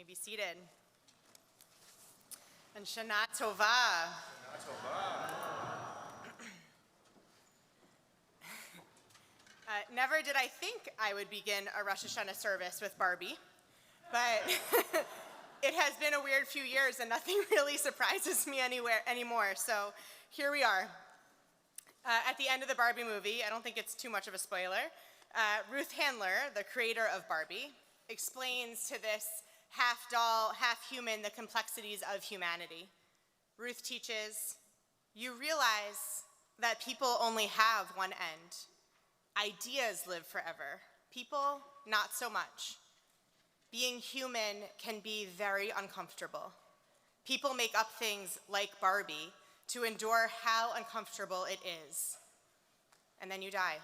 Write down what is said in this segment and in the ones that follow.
Be seated. And Shana Tova. Shana Tova. Never did I think I would begin a Rosh Hashanah service with Barbie, but it has been a weird few years and nothing really surprises me anymore, so here we are. At the end of the Barbie movie, I don't think it's too much of a spoiler, Ruth Handler, the creator of Barbie, explains to this half doll, half human, the complexities of humanity. Ruth teaches, you realize that people only have one end. Ideas live forever. People, not so much. Being human can be very uncomfortable. People make up things like Barbie to endure how uncomfortable it is. And then you die.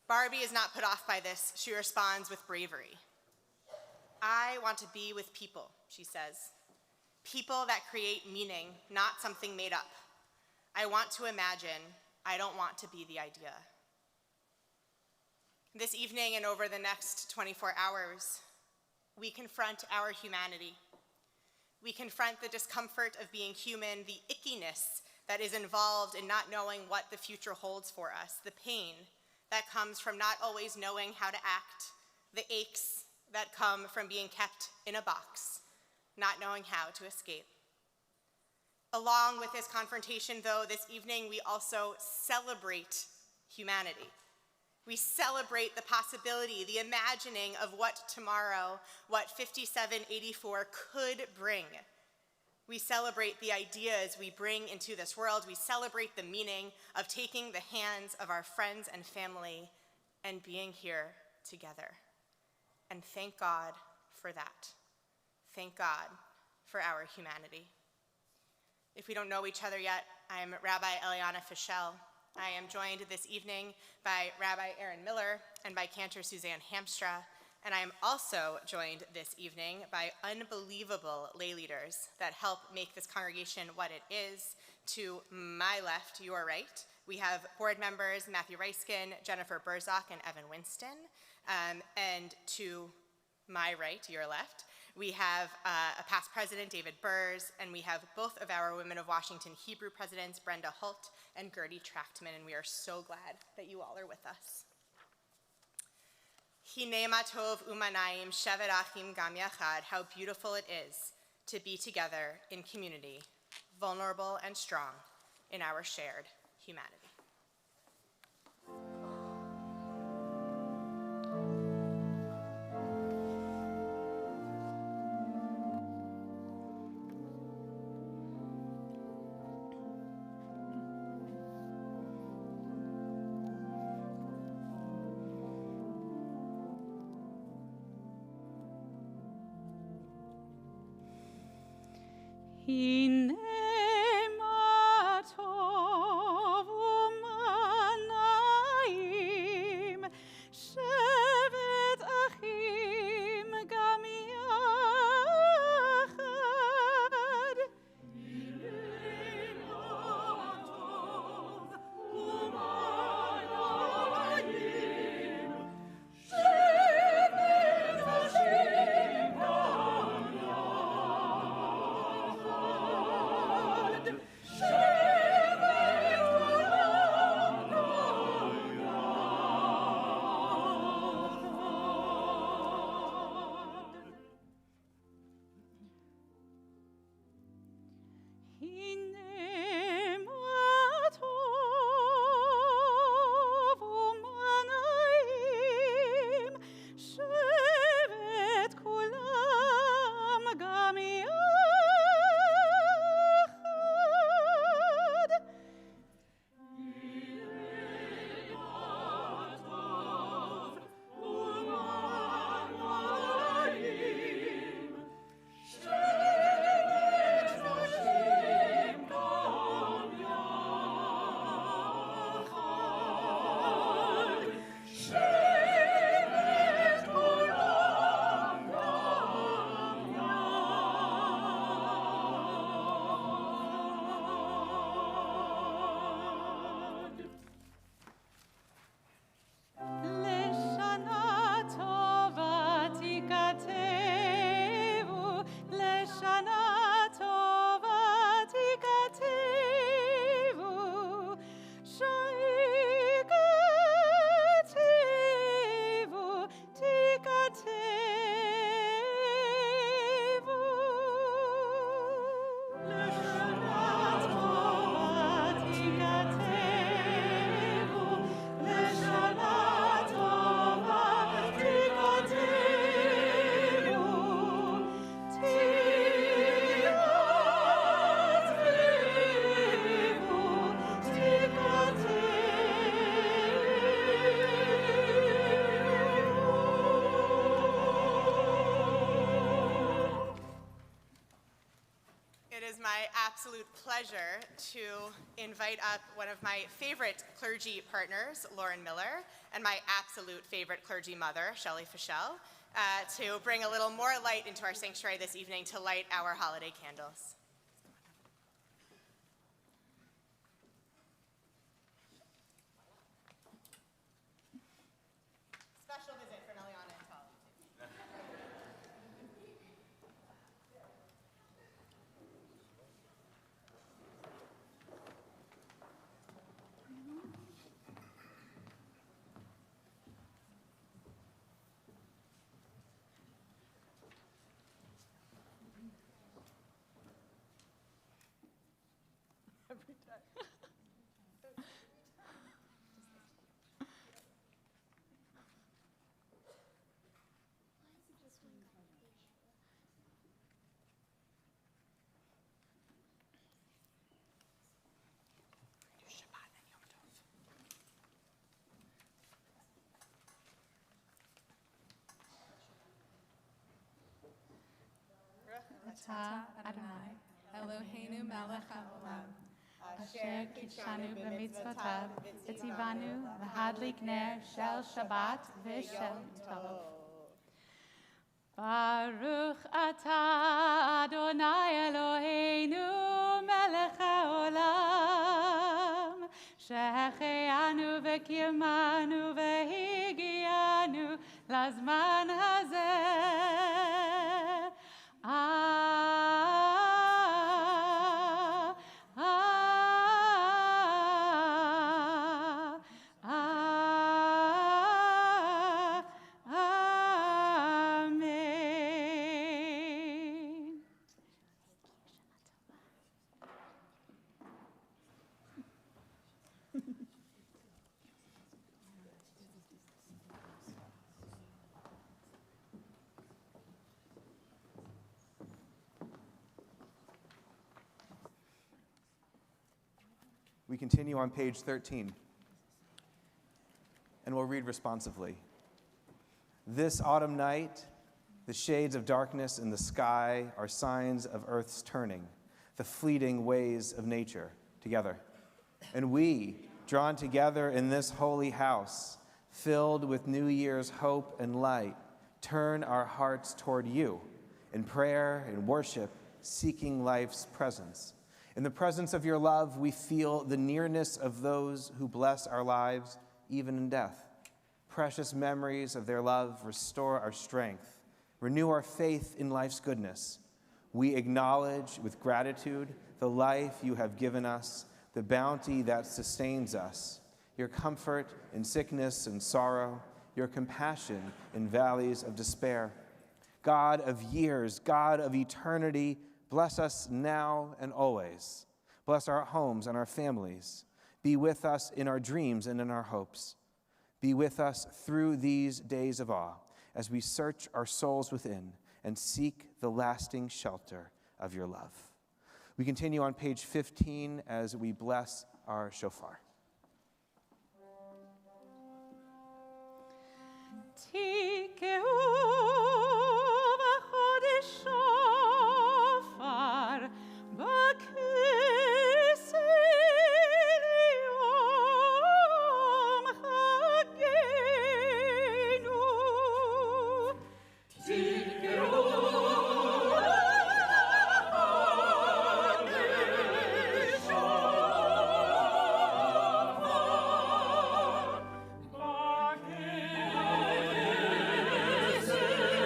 Barbie is not put off by this. She responds with bravery. I want to be with people, she says. People that create meaning, not something made up. I want to imagine. I don't want to be the idea. This evening and over the next 24 hours, we confront our humanity. We confront the discomfort of being human, the ickiness that is involved in not knowing what the future holds for us, the pain that comes from not always knowing how to act, the aches that come from being kept in a box, not knowing how to escape. Along with this confrontation, though, this evening we also celebrate humanity. We celebrate the possibility, the imagining of what tomorrow, what 5784 could bring. We celebrate the ideas we bring into this world. We celebrate the meaning of taking the hands of our friends and family and being here together. And thank God for that. Thank God for our humanity. If we don't know each other yet, I'm Rabbi Eliana Fischel. I am joined this evening by Rabbi Aaron Miller and by Cantor Suzanne Hamstra, and I am also joined this evening by unbelievable lay leaders that help make this congregation what it is. To my left, your right, we have board members Matthew Reiskin, Jennifer Burzak, and Evan Winston. And to my right, your left, we have a past president, David Burrs, and we have both of our Women of Washington Hebrew presidents, Brenda Holt and Gertie Trachtman, and we are so glad that you all are with us. Hine ma tov u'manayim shevet achim gam yachad, how beautiful it is to be together in community, vulnerable and strong in our shared humanity. Hine ma tov u'manayim shevet achim gam yachad. Hine ma tov u'manayim shevet achim gam my absolute pleasure to invite up one of my favorite clergy partners, Lauren Miller, and my absolute favorite clergy mother, Shelley Fischel, to bring a little more light into our sanctuary this evening to light our holiday candles. Special visit for Eliana and Tali. Atah Adonai, Eloheinu melech haolam, asher kitshanu b'mitzvotav, v'tzivanu v'hadlik ner shel Shabbat v'shel tov. Baruch atah Adonai Eloheinu melech haolam, שהחיינו וקיימנו והגיענו לזמן הזה. We continue on page 13, and we'll read responsively. This autumn night, the shades of darkness in the sky are signs of earth's turning, the fleeting ways of nature together. And we, drawn together in this holy house, filled with New Year's hope and light, turn our hearts toward you in prayer and worship, seeking life's presence. In the presence of your love, we feel the nearness of those who bless our lives, even in death. Precious memories of their love restore our strength, renew our faith in life's goodness. We acknowledge with gratitude the life you have given us, the bounty that sustains us, your comfort in sickness and sorrow, your compassion in valleys of despair. God of years, God of eternity, bless us now and always. Bless our homes and our families. Be with us in our dreams and in our hopes. Be with us through these days of awe as we search our souls within and seek the lasting shelter of your love. We continue on page 15 as we bless our shofar. Tikeu v'chodesh shofar b'knesset yom chagenu. Tikeu v'chodesh shofar b'knesset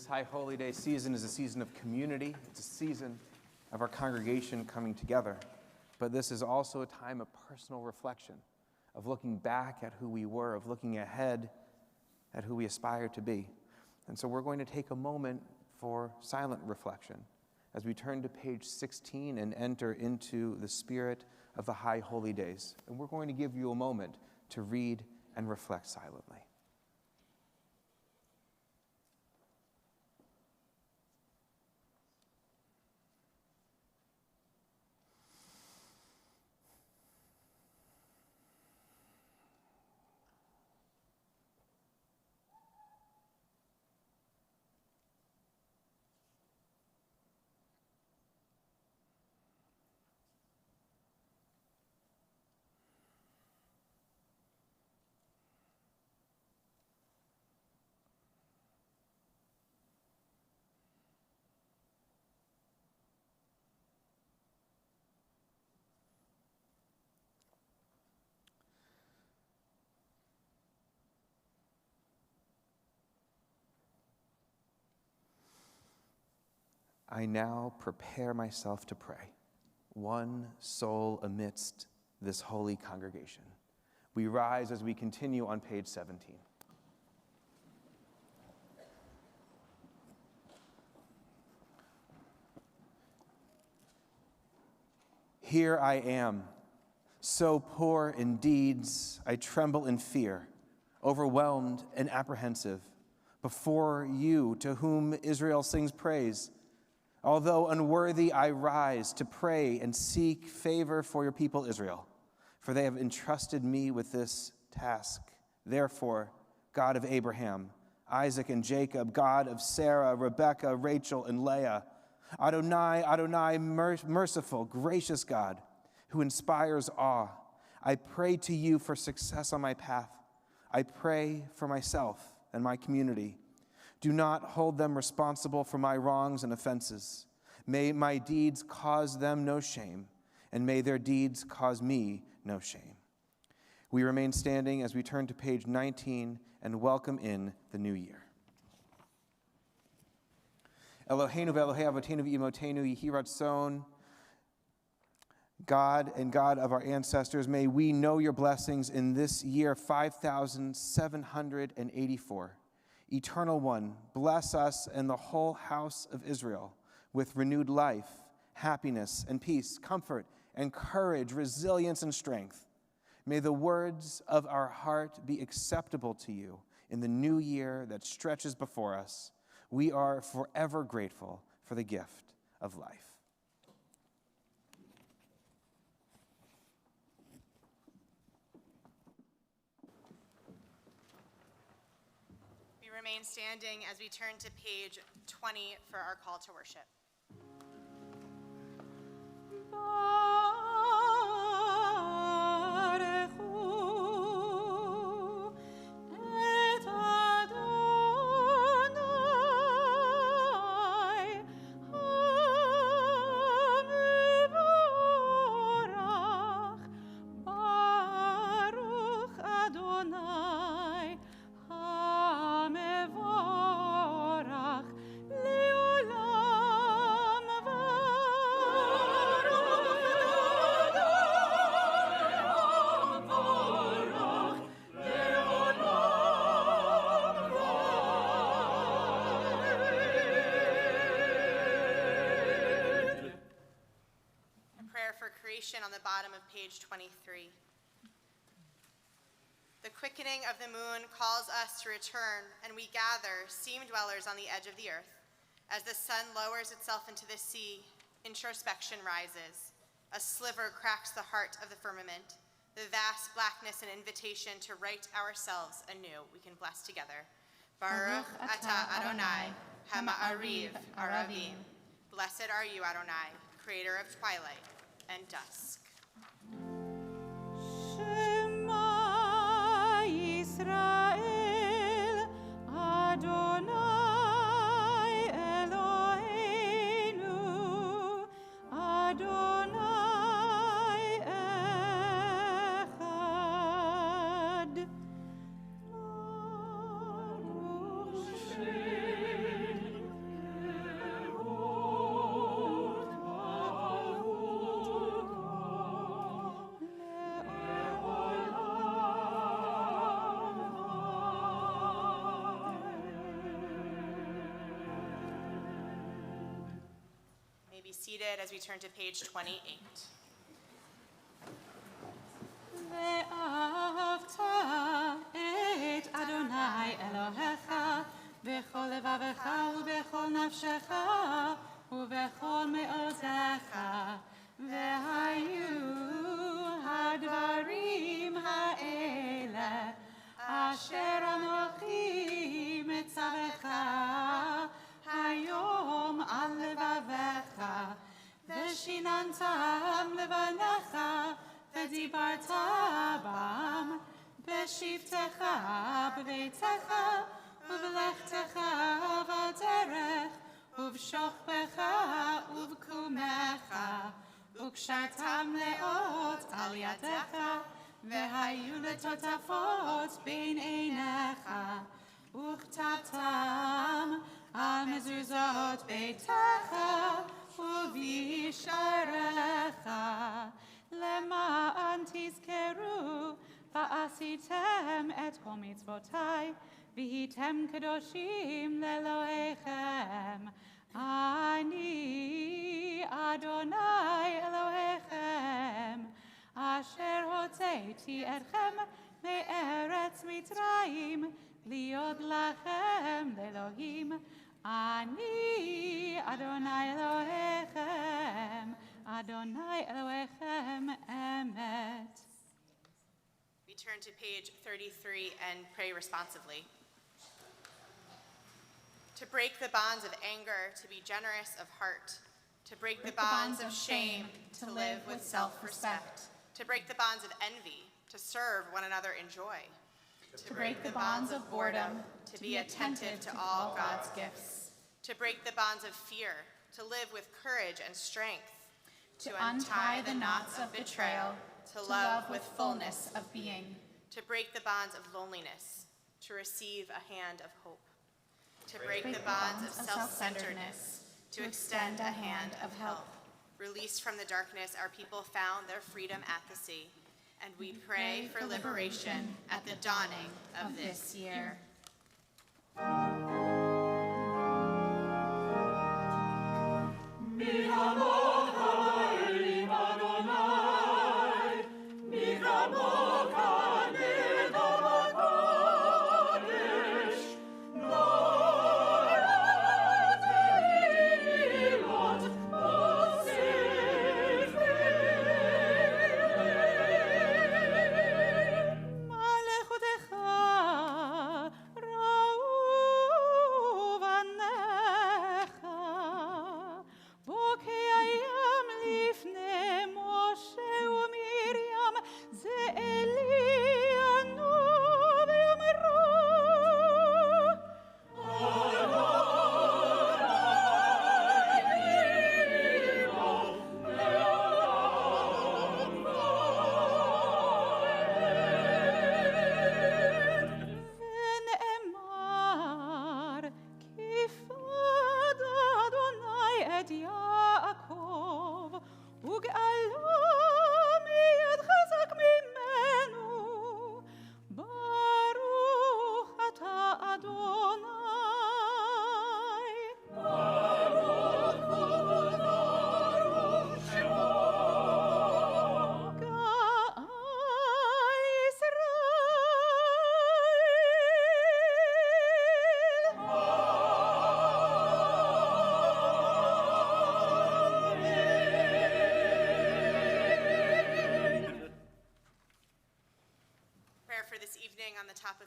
This High Holy Day season is a season of community. It's a season of our congregation coming together. But this is also a time of personal reflection, of looking back at who we were, of looking ahead at who we aspire to be. And so we're going to take a moment for silent reflection as we turn to page 16 and enter into the spirit of the High Holy Days. And we're going to give you a moment to read and reflect silently. I now prepare myself to pray, one soul amidst this holy congregation. We rise as we continue on page 17. Here I am, so poor in deeds, I tremble in fear, overwhelmed and apprehensive, before you to whom Israel sings praise. Although unworthy, I rise to pray and seek favor for your people Israel, for they have entrusted me with this task. Therefore, God of Abraham, Isaac, and Jacob, God of Sarah, Rebekah, Rachel, and Leah, Adonai, Adonai, merciful, gracious God, who inspires awe, I pray to you for success on my path. I pray for myself and my community. Do not hold them responsible for my wrongs and offenses. May my deeds cause them no shame, and may their deeds cause me no shame. We remain standing as we turn to page 19 and welcome in the new year. Eloheinu v'Elohei Avotenu v'Imotenu Yehi Ratzon, God and God of our ancestors, may we know your blessings in this year 5,784. Eternal One, bless us and the whole house of Israel with renewed life, happiness and peace, comfort and courage, resilience and strength. May the words of our heart be acceptable to you in the new year that stretches before us. We are forever grateful for the gift of life. Remain standing as we turn to page 20 for our call to worship. On the bottom of page 23. The quickening of the moon calls us to return, and we gather, seam dwellers on the edge of the earth. As the sun lowers itself into the sea, introspection rises. A sliver cracks the heart of the firmament. The vast blackness an invitation to write ourselves anew. We can bless together. Baruch atah Adonai, hama'ariv aravim. Blessed are you, Adonai, creator of twilight and dusk. Shema Yisrael, Adonai Eloheinu, Adonai Echad. seated as we turn to page 28. ואהבת את אדוני אלוהיך בכל לבבך ובכל נפשך ובכל מעוזיך, והיו הדברים האלה אשר אנוכי מצווך היום על לבביך, ושיננתם לבניך ודיברת בם בשבתך בביתך ובלכתך בדרך ובשוכבך ובקומך, וקשרתם לאות על ידיך, והיו לטוטפות בין עיניך, וכתבתם על מזוזות ביתך ובשעריך, למען תזכרו ועשיתם את כל מצוותי, והייתם קדושים לאלוהיכם. אני אדוני אלוהיכם, אשר הוצאתי אתכם מארץ מצרים, להיות לכם לאלוהים. אני אדוני אלוהיכם, אדוני אלוהיכם אמת. We turn to page 33 and pray responsively. To break the bonds of anger, to be generous of heart. To break the bonds of shame, to live with self-respect. To break the bonds of envy, to serve one another in joy. To break the bonds of boredom, to be attentive to all God's gifts. To break the bonds of fear, to live with courage and strength. to untie the knots of betrayal, to love with fullness of being, to break the bonds of loneliness, to receive a hand of hope, to break the bonds of self-centeredness, to extend a hand of help. Released from the darkness, our people found their freedom at the sea, and we pray for liberation at the dawning of this year.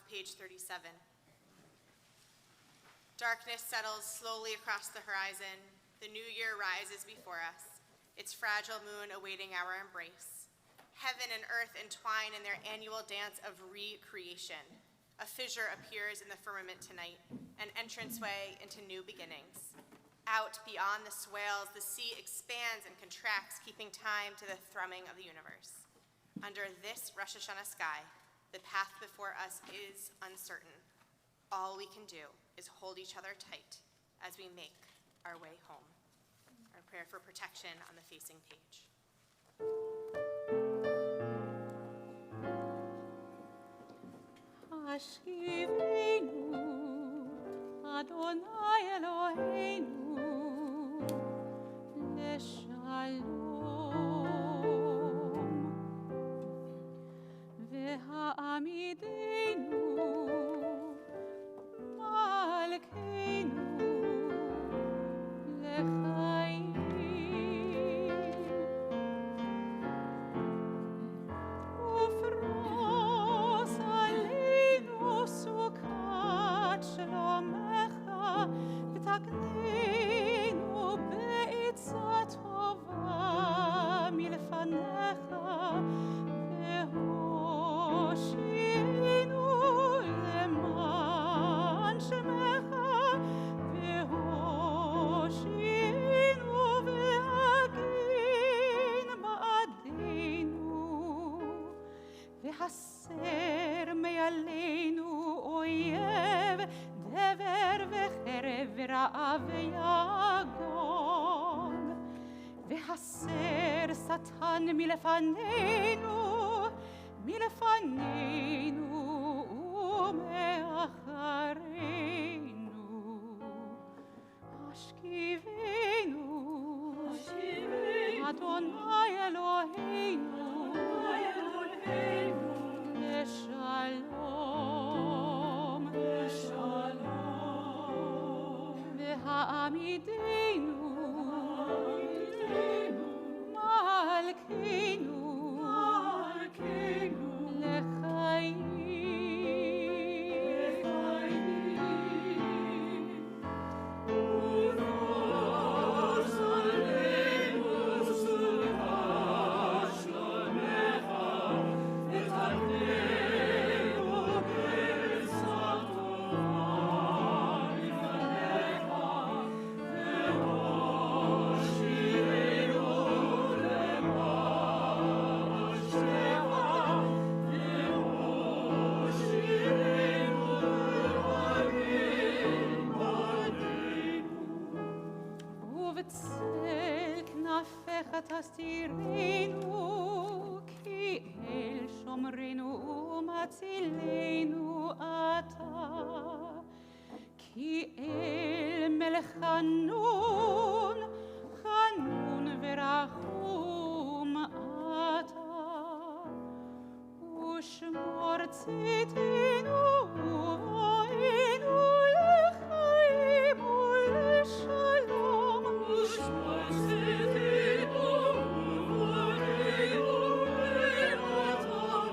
Page 37. Darkness settles slowly across the horizon. The new year rises before us, its fragile moon awaiting our embrace. Heaven and earth entwine in their annual dance of recreation. A fissure appears in the firmament tonight, an entranceway into new beginnings. Out beyond the swales, the sea expands and contracts, keeping time to the thrumming of the universe. Under this Rosh Hashanah sky, the path before us is uncertain. All we can do is hold each other tight as we make our way home. Our prayer for protection on the facing page. Hashivenu, Adonai Eloheinu, רעב ויגון, והסר שטן מלפנינו ומאחרינו. השכיבנו, אדוני אלוהינו, בשלום, והעמידנו, מלכנו, לחיים. תסתירנו, כי אל שומרנו ומצילנו אתה, כי אל מלך חנון, חנון ורחום אתה, ושמור צאתנו ובואנו לחיים ולשלום, ושמור צאתנו ובואנו לטוב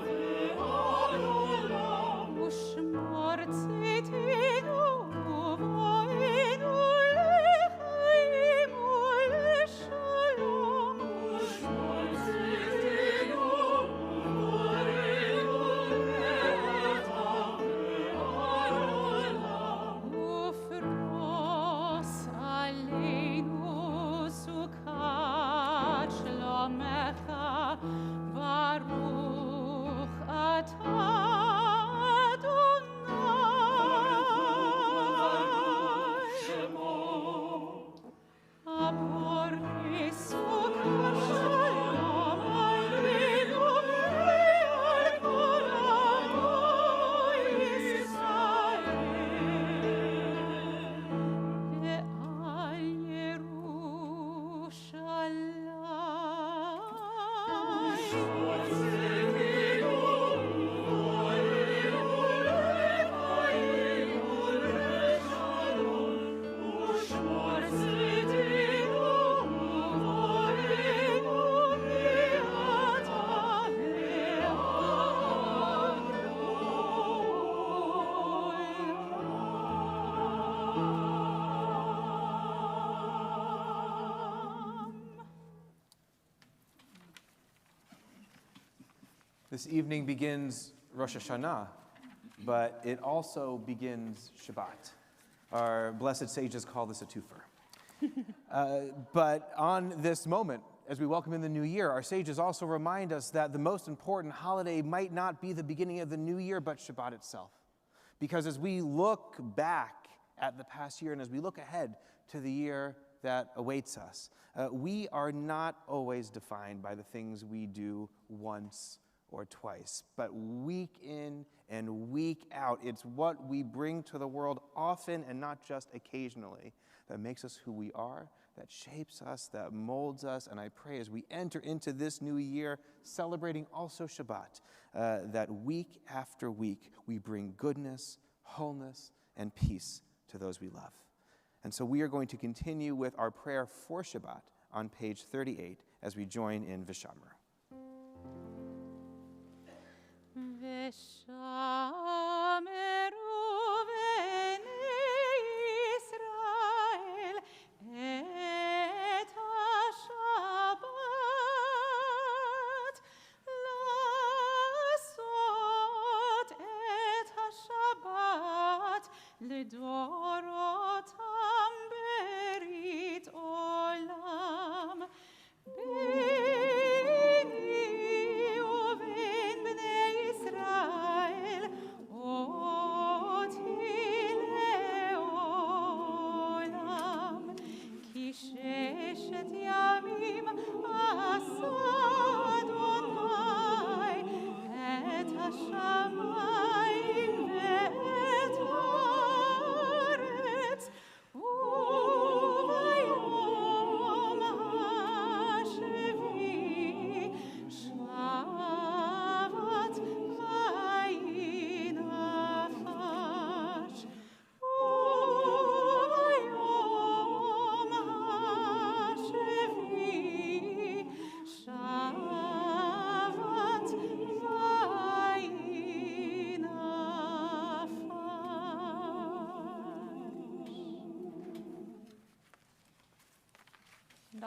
ולעולם, ושמור צאתנו ובואנו לחיים ולשלום, ושמור צאתנו ובואנו לטוב ולעולם, ופרוס עלינו סוכת שלומך, ברוך אתה This evening begins Rosh Hashanah, but it also begins Shabbat. Our blessed sages call this a twofer. But on this moment, as we welcome in the new year, our sages also remind us that the most important holiday might not be the beginning of the new year, but Shabbat itself. Because as we look back at the past year and as we look ahead to the year that awaits us, we are not always defined by the things we do once or twice, but week in and week out. It's what we bring to the world often and not just occasionally that makes us who we are, that shapes us, that molds us. And I pray as we enter into this new year, celebrating also Shabbat, that week after week we bring goodness, wholeness, and peace to those we love. And so we are going to continue with our prayer for Shabbat on page 38 as we join in Vishamar. ושמרו בני ישראל את השבת, לעשות את השבת לדורותם ברית עולם. ביני ובין בני ישראל,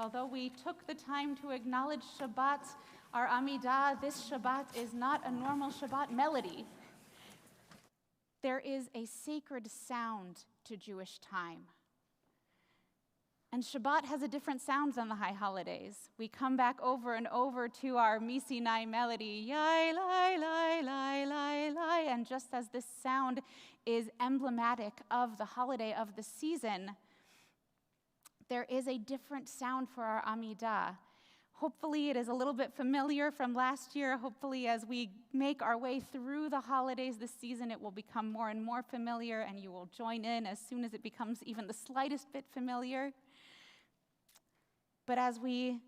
although we took the time to acknowledge Shabbat, our Amida, this Shabbat is not a normal Shabbat melody. There is a sacred sound to Jewish time. And Shabbat has a different sound than the high holidays. We come back over and over to our Misinai melody, yai, lai, lai, lai, lai, lai, and just as this sound is emblematic of the holiday, of the season, there is a different sound for our Amida. Hopefully it is a little bit familiar from last year. Hopefully as we make our way through the holidays this season, it will become more and more familiar, and you will join in as soon as it becomes even the slightest bit familiar. But as we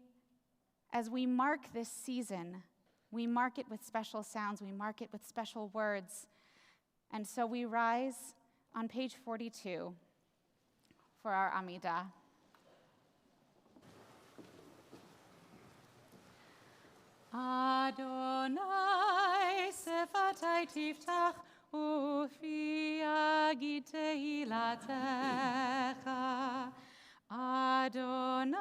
mark this season, we mark it with special sounds, we mark it with special words. And so we rise on page 42 for our Amida. Adonai sefatai tiftach ufi agid tehilatecha. Adonai,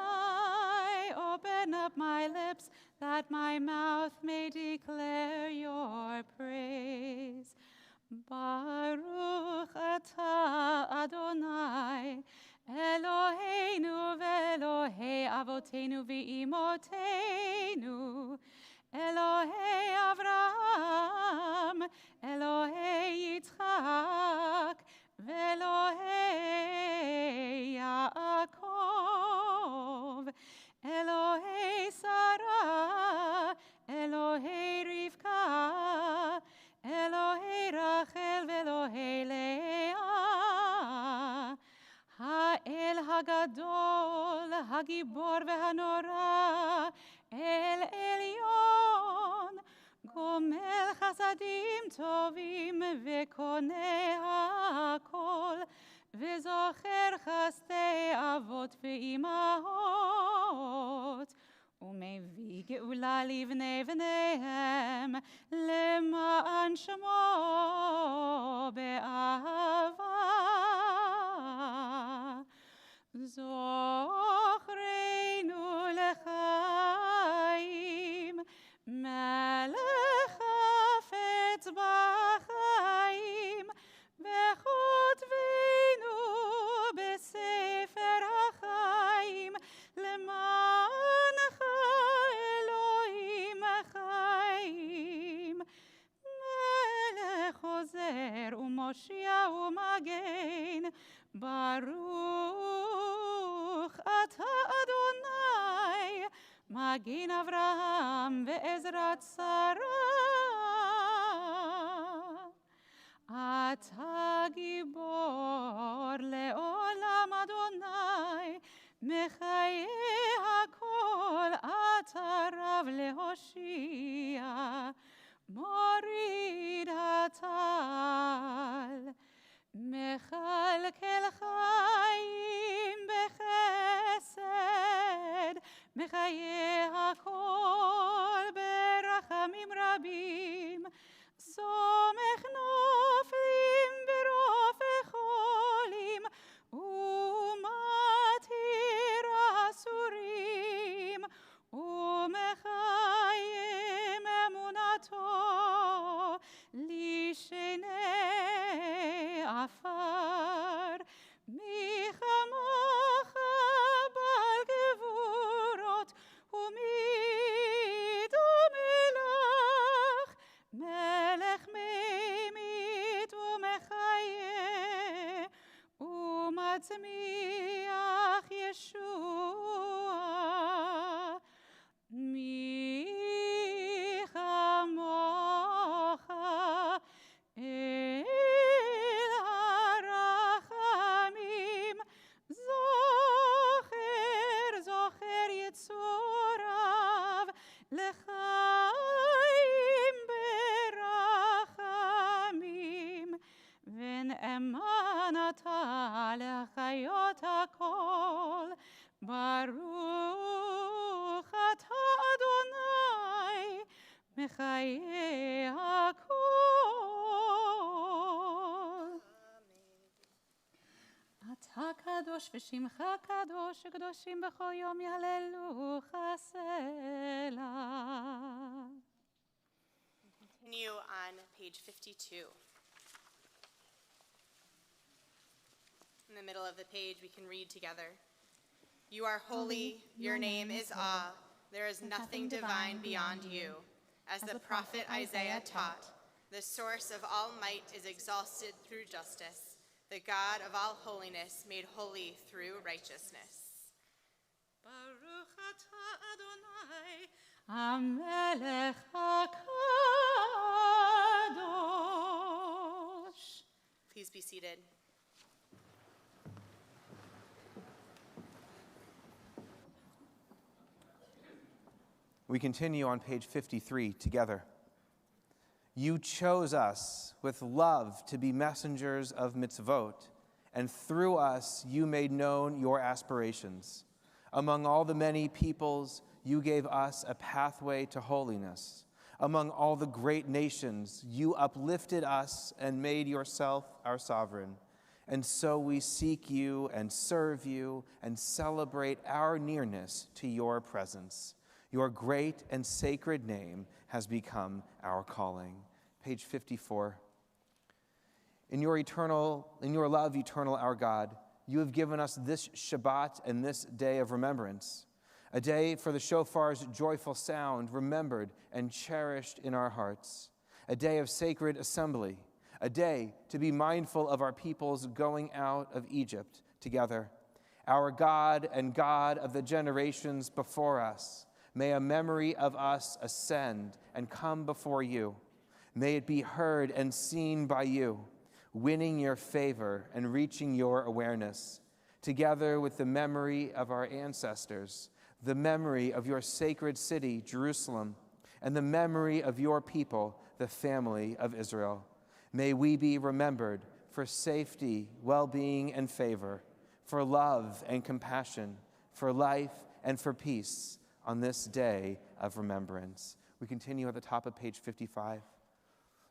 open up my lips that my mouth may declare your praise. Baruch atah Adonai, Eloheinu ve'Elohei avotenu ve'imotenu, Elohei Avraham, Elohei Yitzchak, ve'Elohei Yaakov, Elohei Sarah, Elohei Rivka, Elohei Rachel ve'Elohei Leah, Ha'el Hagadol, Hagibor ve'Hanora, El Elyon, Gomel Chasadim Tovim ve'Koneh HaKol, ve'Zocher Chastei Avot ve'Imahot, ומביא גאולה לבני בניהם למען שמו באהבה. זוכרנו לחיים, מלך חפץ בחיים, וכותבנו בספר החיים, למענך אלוהים החיים. מלך עוזר ומושיע ומגן, ברוך אתה אדוני, מגן אברהם ועזרת שרה. אתה גיבור לעולם אדוני, מחיי הכל אתה רב להושיע, מוריד הטל, מכלכל חיים בחסד, מחיי הכל ברחמים רבים, סומך נופלים ברופא חולים, ומתיר אסורים, ומחיים אמונתו לשני עפר. מי כמוך בעל גבורות, ומי דומה לך, מלך ממית ומחיה, ומצמיח ישוע. מי כמוך אל הרחמים, זוכר, זוכר יצוריו, לחיים ברחמים, ונאמן אתה לחיות הכל. ברוך אתה אדוני, מחיי הכל. אתה קדוש קדוש ושמך קדוש, הקדושים בכל יום יהללוך סלע. Continue on page 52. In the middle of the page, we can read together. You are holy, your name is Ah. There is nothing divine beyond you. As the prophet Isaiah taught, the source of all might is exhausted through justice, the God of all holiness made holy through righteousness. Baruch atah Adonai, HaMelech HaKadosh. Please be seated. We continue on page 53 together. You chose us with love to be messengers of mitzvot, and through us you made known your aspirations. Among all the many peoples, you gave us a pathway to holiness. Among all the great nations, you uplifted us and made yourself our sovereign. And so we seek you and serve you and celebrate our nearness to your presence. Your great and sacred name has become our calling. Page 54. In your love, eternal our God, you have given us this Shabbat and this day of remembrance, a day for the shofar's joyful sound, remembered and cherished in our hearts, a day of sacred assembly, a day to be mindful of our people's going out of Egypt together. Our God and God of the generations before us, may a memory of us ascend and come before you. May it be heard and seen by you, winning your favor and reaching your awareness, together with the memory of our ancestors, the memory of your sacred city, Jerusalem, and the memory of your people, the family of Israel. May we be remembered for safety, well-being, and favor, for love and compassion, for life and for peace, on this day of remembrance. We continue at the top of page 55.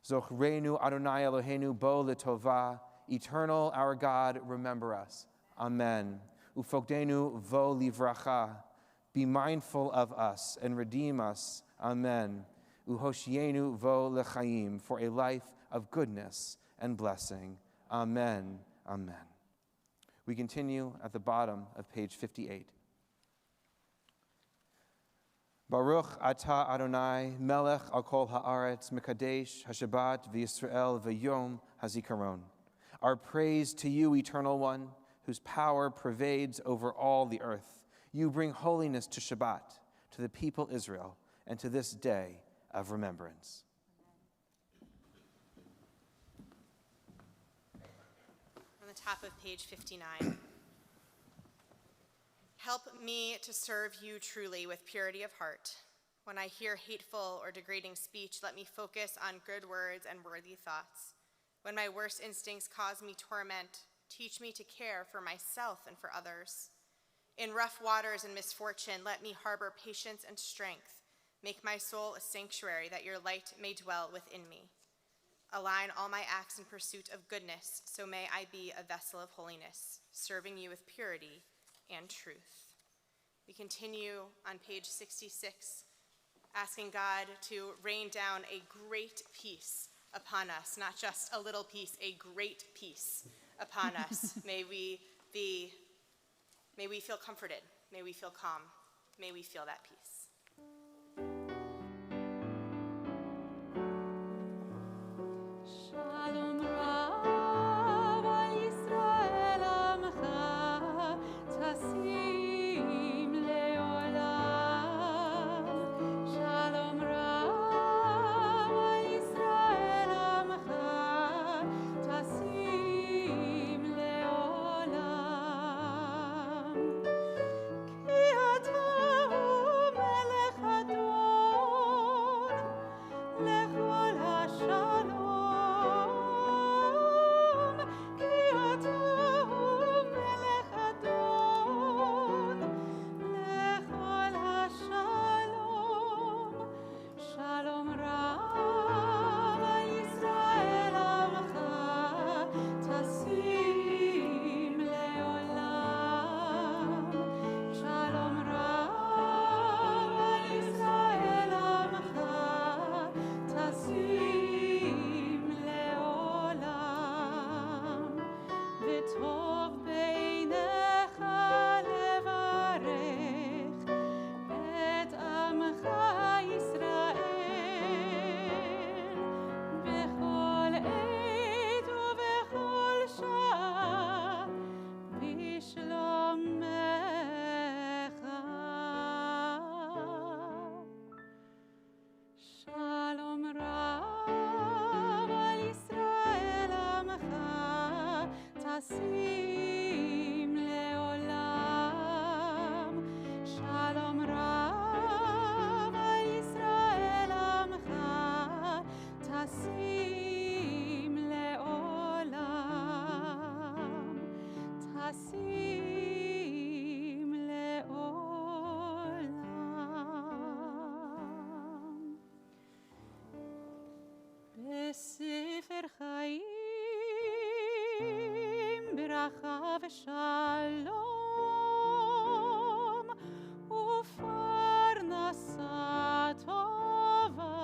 Zochrenu Adonai Eloheinu bo l'tova, eternal our God, remember us. Amen. Ufokdenu vo livracha, be mindful of us and redeem us. Amen. Uhoshienu vo lechaim, for a life of goodness and blessing. Amen. Amen. We continue at the bottom of page 58. Baruch atah Adonai, melech al kol haaretz, mekadesh hashabbat v'Yisrael v'yom hazikaron. Our praise to you, Eternal One, whose power pervades over all the earth. You bring holiness to Shabbat, to the people Israel, and to this day of remembrance. On the top of page 59. Help me to serve you truly with purity of heart. When I hear hateful or degrading speech, let me focus on good words and worthy thoughts. When my worst instincts cause me torment, teach me to care for myself and for others. In rough waters and misfortune, let me harbor patience and strength. Make my soul a sanctuary that your light may dwell within me. Align all my acts in pursuit of goodness, so may I be a vessel of holiness, serving you with purity and truth. We continue on page 66, asking God to rain down a great peace upon us, not just a little peace, a great peace upon us. May we feel comforted, may we feel calm, may we feel that peace. Shalom Rav al Yisrael Amcha Tasim Leolam. Shalom Rav al Yisrael Amcha Tasim Leolam. Ki ata hu בספר חיים ברכה ושלום ופרנסה טובה.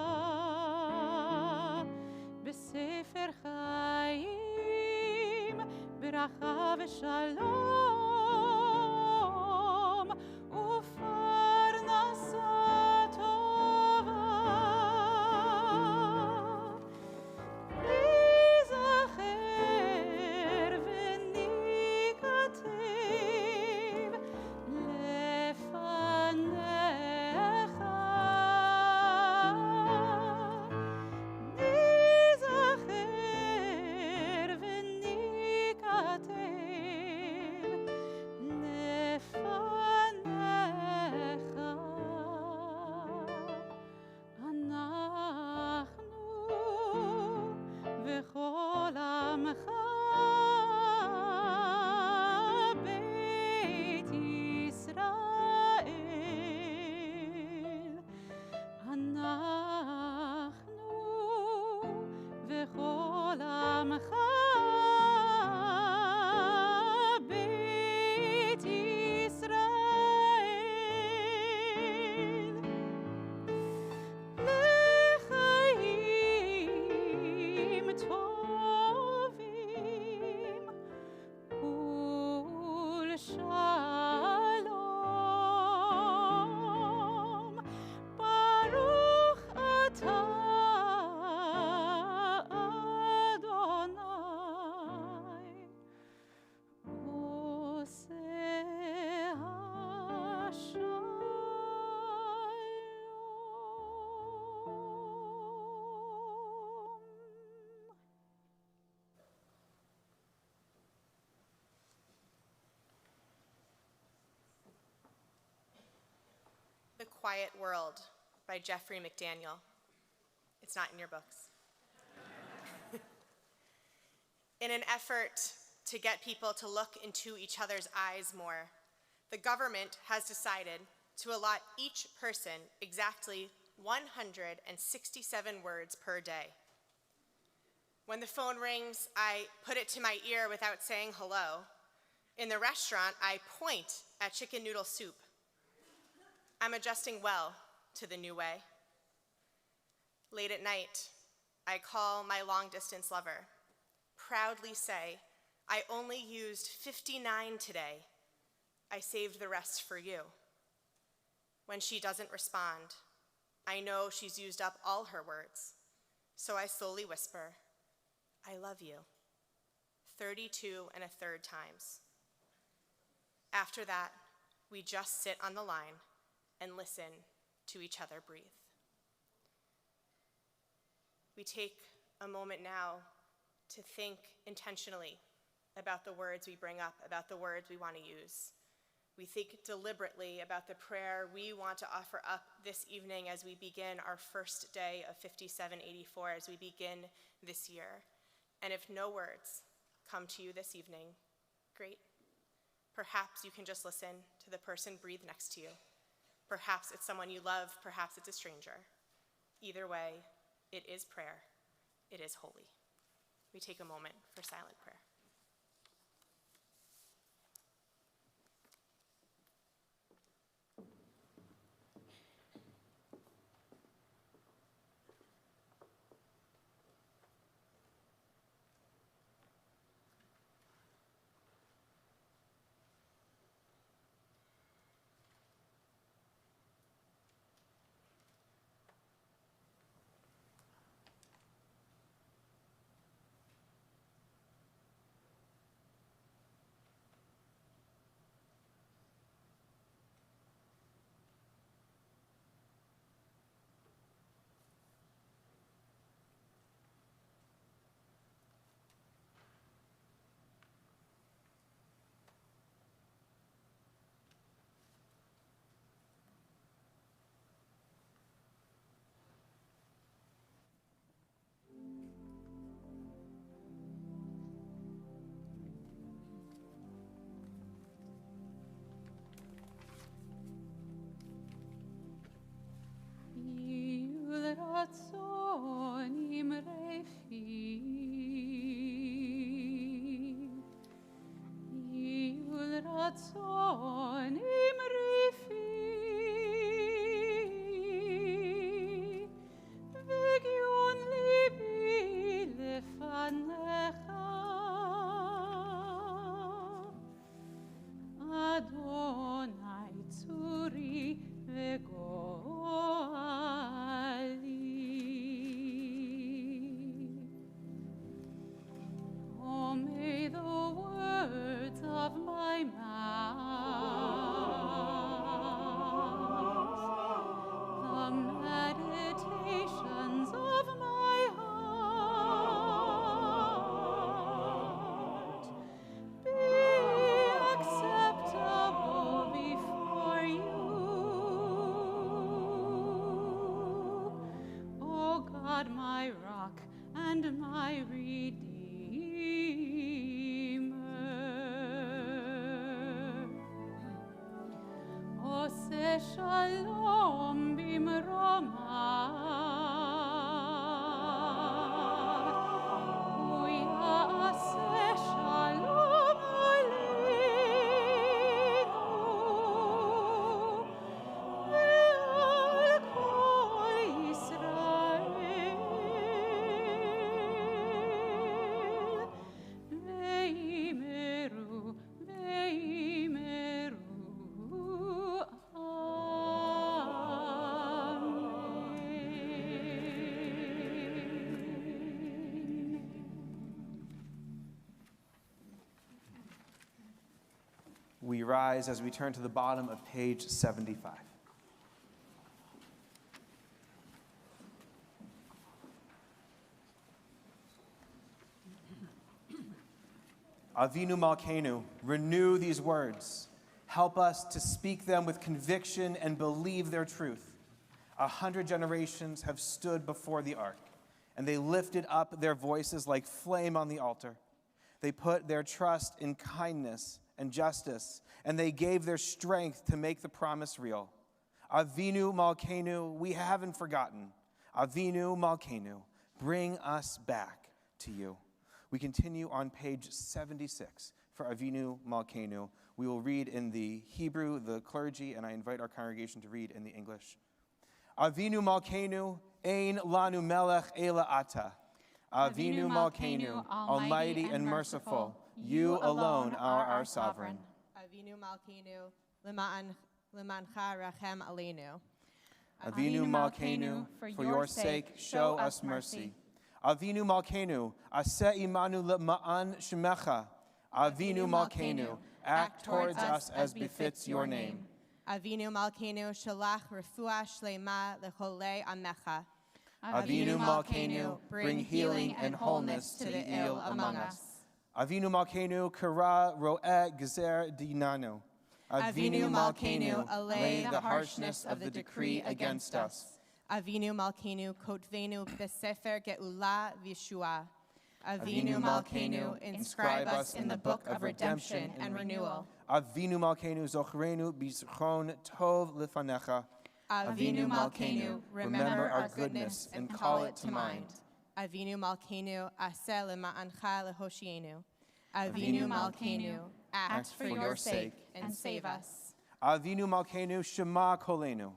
בספר חיים ברכה ושלום ופרנסה טובה. להיזכר וניכתב לפניך. להיזכר וניכתב לפניך. אנחנו וכל עמך בית ישראל. אנחנו וכל עמך בית ישראל. לחיים טובים ולשלום. ברוך אתה אדוני עושה השלום. The Quiet World by Jeffrey McDaniel. It's not in your books. In an effort to get people to look into each other's eyes more, the government has decided to allot each person exactly 167 words per day. When the phone rings, I put it to my ear without saying hello. In the restaurant, I point at chicken noodle soup. I'm adjusting well to the new way. Late at night, I call my long-distance lover, proudly say, I only used 59 today. I saved the rest for you. When she doesn't respond, I know she's used up all her words, so I slowly whisper, I love you, 32 1/3 times. After that, we just sit on the line and listen to each other breathe. We take a moment now to think intentionally about the words we bring up, about the words we want to use. We think deliberately about the prayer we want to offer up this evening as we begin our first day of 5784, as we begin this year. And if no words come to you this evening, great. Perhaps you can just listen to the person breathe next to you. Perhaps it's someone you love, perhaps it's a stranger. Either way, it is prayer, it is holy. We take a moment for silent prayer. רצון אמריפי וגיון ליבי לפניך אדוני צורי וגואלי. Oh, may the words of my mouth, the meditations of my heart be acceptable before you, O God, my rock and my redeemer. Ose shalom bimromah, uyase shalom aleinu, ve'al kol Yisrael, ve'imeru, ve'imeru. We rise as we turn to the bottom of page 75. Avinu Malkanu, renew these words. Help us to speak them with conviction and believe their truth. 100 generations have stood before the ark, and they lifted up their voices like flame on the altar. They put their trust in kindness and justice, and they gave their strength to make the promise real. Avinu Malkanu, we haven't forgotten. Avinu Malkanu, bring us back to you. We continue on page 76 for Avinu Malkanu. We will read in the Hebrew, the clergy, and I invite our congregation to read in the English. Avinu Malkanu, ein lanu melech ela ata. Avinu Malkanu, almighty and merciful, you alone are our sovereign. Avinu Malkanu, lemancha rachem Elenu. Avinu Malkanu, for your sake, show us mercy. Avinu Malkanu, aseh imanu lema'an shemecha. Avinu Malkanu, act towards us as befits your name. Avinu Malkanu, shalach refuah shlema lecholei amecha. Avinu Malkanu, bring healing and wholeness to the ill among us. Avinu Malkanu, kara ro'eh gezer dinanu. Avinu Malkanu, allay the harshness of the decree against us. Avinu Malkanu, kotvenu besefer geula v'yeshua. Avinu Malkanu, inscribe us in the book of redemption and renewal. Avinu Malkanu, zochrenu b'zichron tov lefanecha. Avinu Malkanu, remember our goodness and call it to mind. Avinu Malkanu, aseh lema'ancha lehoshienu. Avinu Malkanu, act for your sake and save us. Avinu Malkanu, shema kolenu.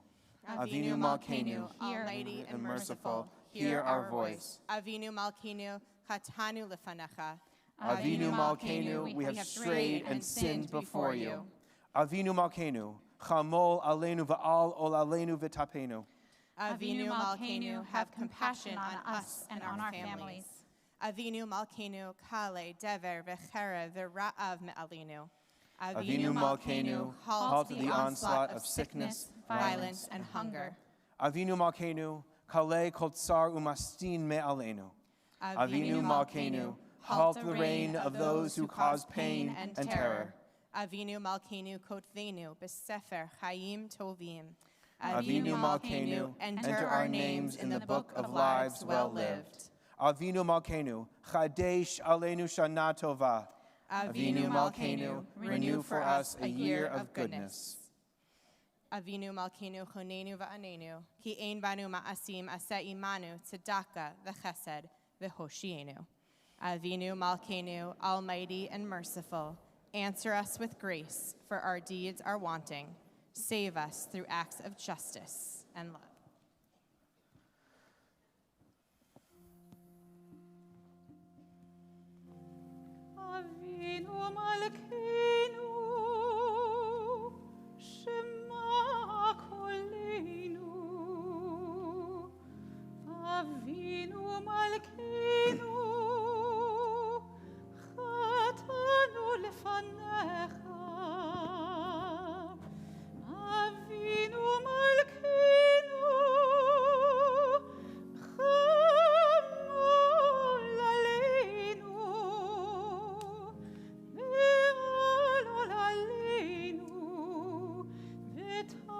Avinu Malkanu, almighty and merciful, hear our voice. Avinu Malkanu, chatanu lefanecha. Avinu Malkanu, we have strayed and sinned before you. Avinu Malkanu, chamol alenu va'al ol alenu v'tapenu. Avinu Malkanu, have compassion on us and on our families. Avinu Malkanu, kale dever v'cherev v'ra'av me'alinu. Avinu Malkanu, halt the onslaught of sickness, violence, and hunger. Avinu Malkanu, kale kol tsar umastin me'alenu. Avinu Malkanu, halt the reign of those who cause pain and terror. Avinu Malkanu, kotvenu besefer chayim tovim. Avinu Malkanu, enter our names in the book of lives well lived. Avinu Malkanu, chadesh alenu shana tova. Avinu Malkanu, renew for us a year of goodness. Avinu Malkanu, chonenu va'anenu, ki ein banu ma'asim aseh imanu tzedakah v'chesed v'hoshienu. Avinu Malkanu, almighty and merciful, Answer us with grace, for our deeds are wanting. Save us through acts of justice and love. Avinu Malkanu, Shema Kolenu. Avinu Malkanu, Chatanu lefanecha. Avinu Malkanu, Chamol aleinu. Ve'al aleinu, v'tapeinu.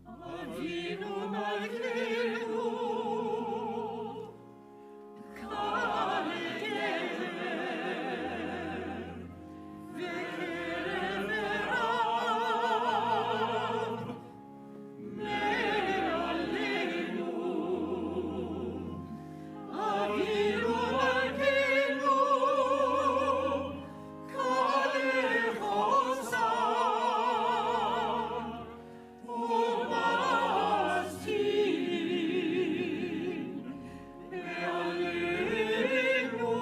Avinu Malkenu, Kal Kerem, Ve'kerem Erav, Me'aleinu. Avinu Malkenu, Kal Echosam, Umastin, Me'aleinu.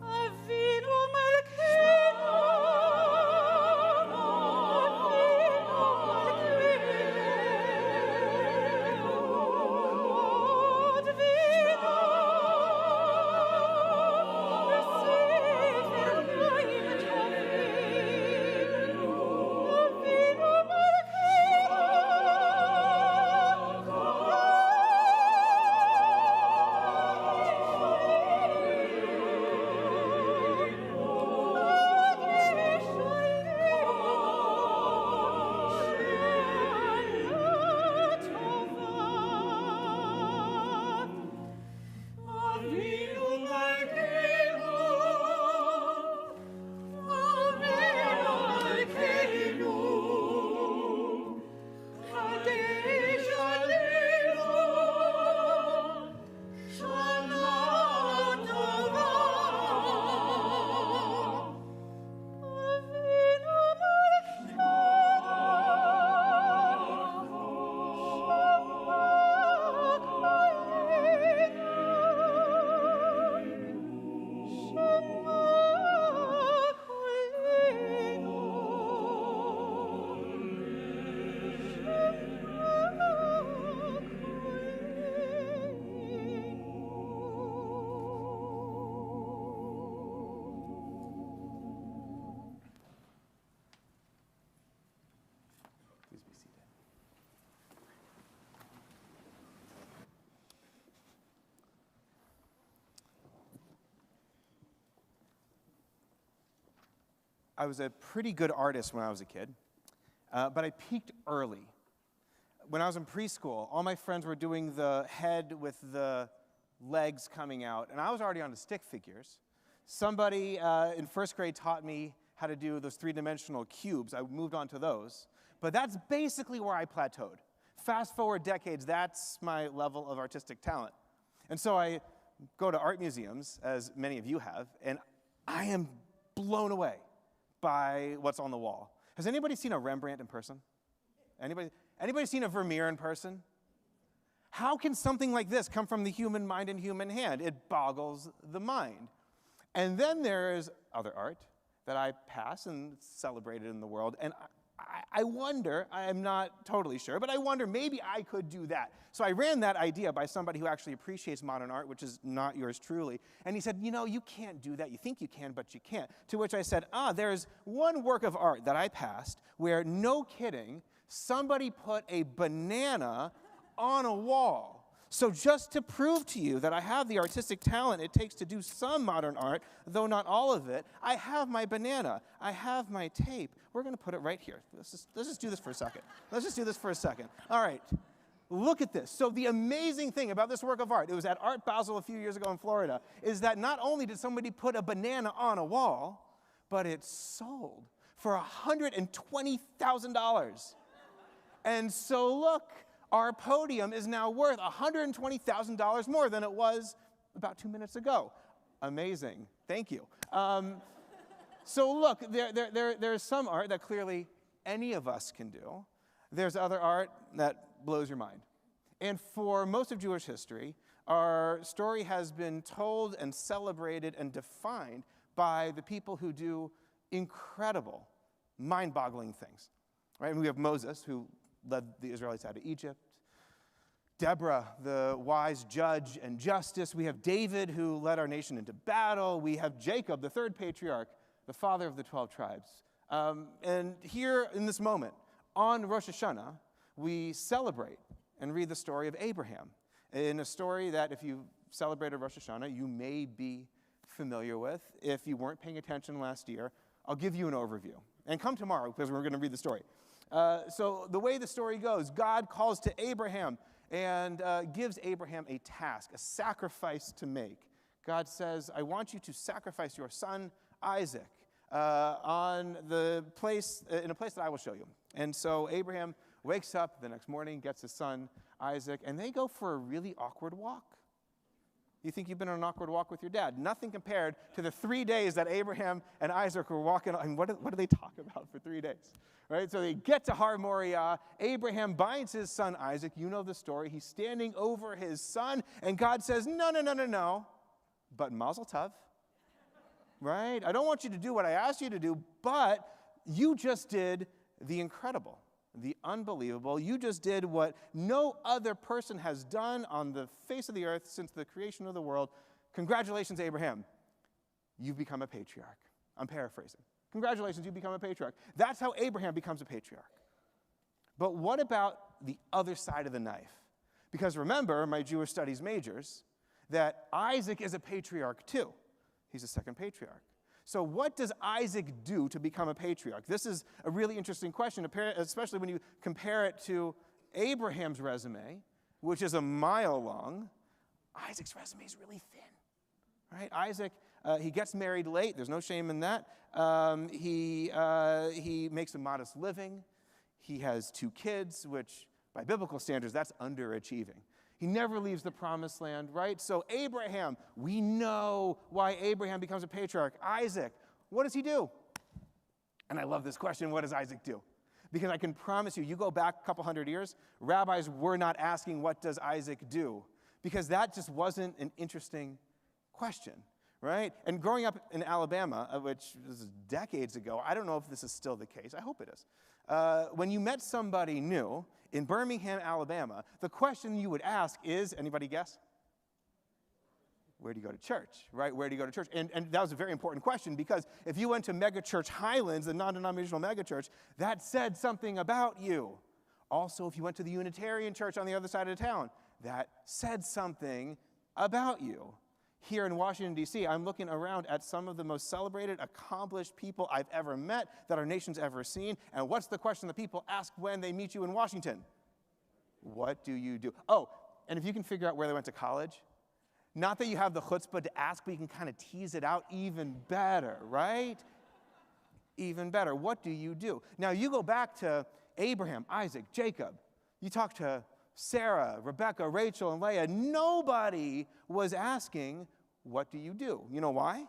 Avinu Malkenu, Avinu Malkenu, Avinu Malkenu, Kaddish Elenu, Shana Tova. Avinu Malkenu, Please be seated. I was a pretty good artist when I was a kid, but I peaked early. When I was in preschool, all my friends were doing the head with the legs coming out, and I was already on to stick figures. Somebody in first grade taught me how to do those three-dimensional cubes. I moved on to those. But that's basically where I plateaued. Fast forward decades, that's my level of artistic talent. And so I go to art museums, as many of you have, and I am blown away by what's on the wall. Has anybody seen a Rembrandt in person? Anybody seen a Vermeer in person? How can something like this come from the human mind and human hand? It boggles the mind. And then there's other art that I pass and celebrated in the world, and I wonder, I'm not totally sure, but I wonder maybe I could do that. So I ran that idea by somebody who actually appreciates modern art, which is not yours truly. And he said, you know, you can't do that. You think you can, but you can't. To which I said, there's one work of art that I passed where, no kidding, somebody put a banana on a wall. So just to prove to you that I have the artistic talent it takes to do some modern art, though not all of it, I have my banana. I have my tape. We're going to put it right here. Let's just do this for a second. All right. Look at this. So the amazing thing about this work of art, it was at Art Basel a few years ago in Florida, is that not only did somebody put a banana on a wall, but it sold for $120,000. And so look, our podium is now worth $120,000 more than it was about 2 minutes ago. Amazing. Thank you. So look, there's some art that clearly any of us can do. There's other art that blows your mind. And for most of Jewish history, our story has been told and celebrated and defined by the people who do incredible, mind-boggling things. Right? And we have Moses, who led the Israelites out of Egypt. Deborah, the wise judge and justice. We have David, who led our nation into battle. We have Jacob, the third patriarch, the father of the 12 tribes. And here in this moment, on Rosh Hashanah, we celebrate and read the story of Abraham, in a story that if you celebrated Rosh Hashanah, you may be familiar with. If you weren't paying attention last year, I'll give you an overview. And come tomorrow, because we're going to read the story. So the way the story goes, God calls to Abraham and gives Abraham a task, a sacrifice to make. God says, I want you to sacrifice your son, Isaac, in a place that I will show you. And so Abraham wakes up the next morning, gets his son, Isaac, and they go for a really awkward walk. You think you've been on an awkward walk with your dad? Nothing compared to the 3 days that Abraham and Isaac were walking. And what do they talk about for 3 days? Right? So they get to Har Moriah. Abraham binds his son Isaac. You know the story. He's standing over his son, and God says, no, but Mazel Tov. Right? I don't want you to do what I asked you to do, but you just did the incredible, the unbelievable. You just did what no other person has done on the face of the earth since the creation of the world. Congratulations, Abraham. You've become a patriarch. I'm paraphrasing. Congratulations, you become a patriarch. That's how Abraham becomes a patriarch. But what about the other side of the knife? Because remember, my Jewish studies majors, that Isaac is a patriarch too. He's a second patriarch. So what does Isaac do to become a patriarch? This is a really interesting question, especially when you compare it to Abraham's resume, which is a mile long. Isaac's resume is really thin, right? Isaac, he gets married late. There's no shame in that. He makes a modest living. He has 2 kids, which by biblical standards, that's underachieving. He never leaves the promised land, right? So Abraham, we know why Abraham becomes a patriarch. Isaac, what does he do? And I love this question, what does Isaac do? Because I can promise you, you go back a couple hundred years, rabbis were not asking, what does Isaac do? Because that just wasn't an interesting question, right? And growing up in Alabama, which was decades ago, I don't know if this is still the case. I hope it is. When you met somebody new in Birmingham, Alabama, the question you would ask is, anybody guess? Where do you go to church, right? Where do you go to church? And that was a very important question, because if you went to Megachurch Highlands, the non-denominational megachurch, that said something about you. Also, if you went to the Unitarian church on the other side of town, that said something about you. Here in Washington, D.C., I'm looking around at some of the most celebrated, accomplished people I've ever met, that our nation's ever seen. And what's the question that people ask when they meet you in Washington? What do you do? Oh, and if you can figure out where they went to college, not that you have the chutzpah to ask, but you can kind of tease it out, even better, right? Even better. What do you do? Now, you go back to Abraham, Isaac, Jacob. You talk to Sarah, Rebecca, Rachel, and Leah. Nobody was asking, what do you do? You know why?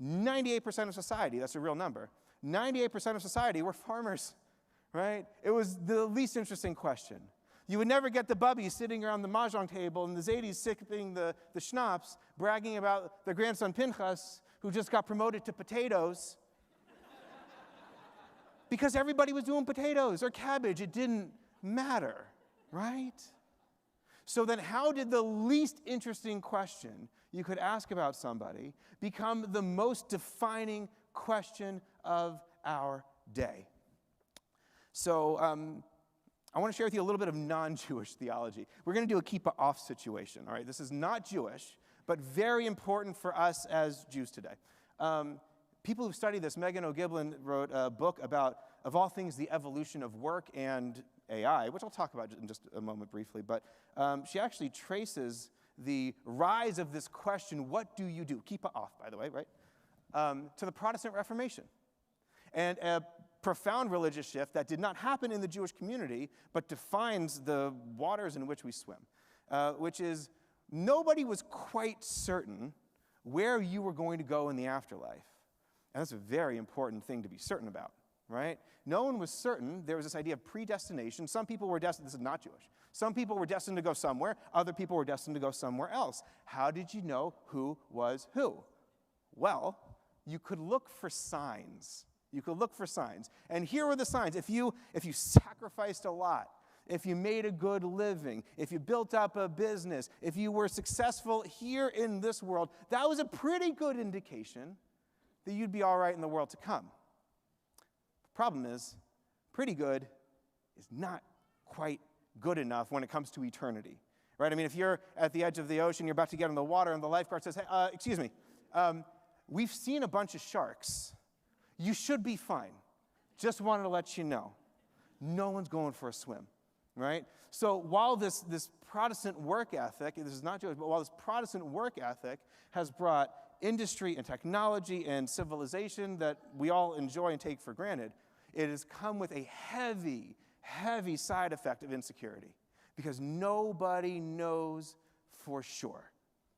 98% of society, that's a real number, 98% of society were farmers, right? It was the least interesting question. You would never get the bubbies sitting around the mahjong table and the Zadis sipping the schnapps, bragging about their grandson Pinchas, who just got promoted to potatoes. Because everybody was doing potatoes or cabbage. It didn't matter, right? So then how did the least interesting question you could ask about somebody become the most defining question of our day? So I want to share with you a little bit of non-Jewish theology. We're going to do a keep it off situation, all right? This is not Jewish, but very important for us as Jews today. People who've studied this, Megan O'Giblin wrote a book about, of all things, the evolution of work and AI, which I'll talk about in just a moment briefly, but she actually traces the rise of this question, what do you do? Keep it off, by the way, right? To the Protestant Reformation. And profound religious shift that did not happen in the Jewish community, but defines the waters in which we swim, which is nobody was quite certain where you were going to go in the afterlife. And that's a very important thing to be certain about, right? No one was certain. There was this idea of predestination. Some people were destined, this is not Jewish. Some people were destined to go somewhere. Other people were destined to go somewhere else. How did you know who was who? Well, you could look for signs. You could look for signs. And here were the signs. If you sacrificed a lot, if you made a good living, if you built up a business, if you were successful here in this world, that was a pretty good indication that you'd be all right in the world to come. The problem is, pretty good is not quite good enough when it comes to eternity, right? I mean, if you're at the edge of the ocean, you're about to get in the water, and the lifeguard says, hey, excuse me, we've seen a bunch of sharks. You should be fine. Just wanted to let you know. No one's going for a swim, right? So while this Protestant work ethic, this is not Jewish, but while this Protestant work ethic has brought industry and technology and civilization that we all enjoy and take for granted, it has come with a heavy, heavy side effect of insecurity, because nobody knows for sure,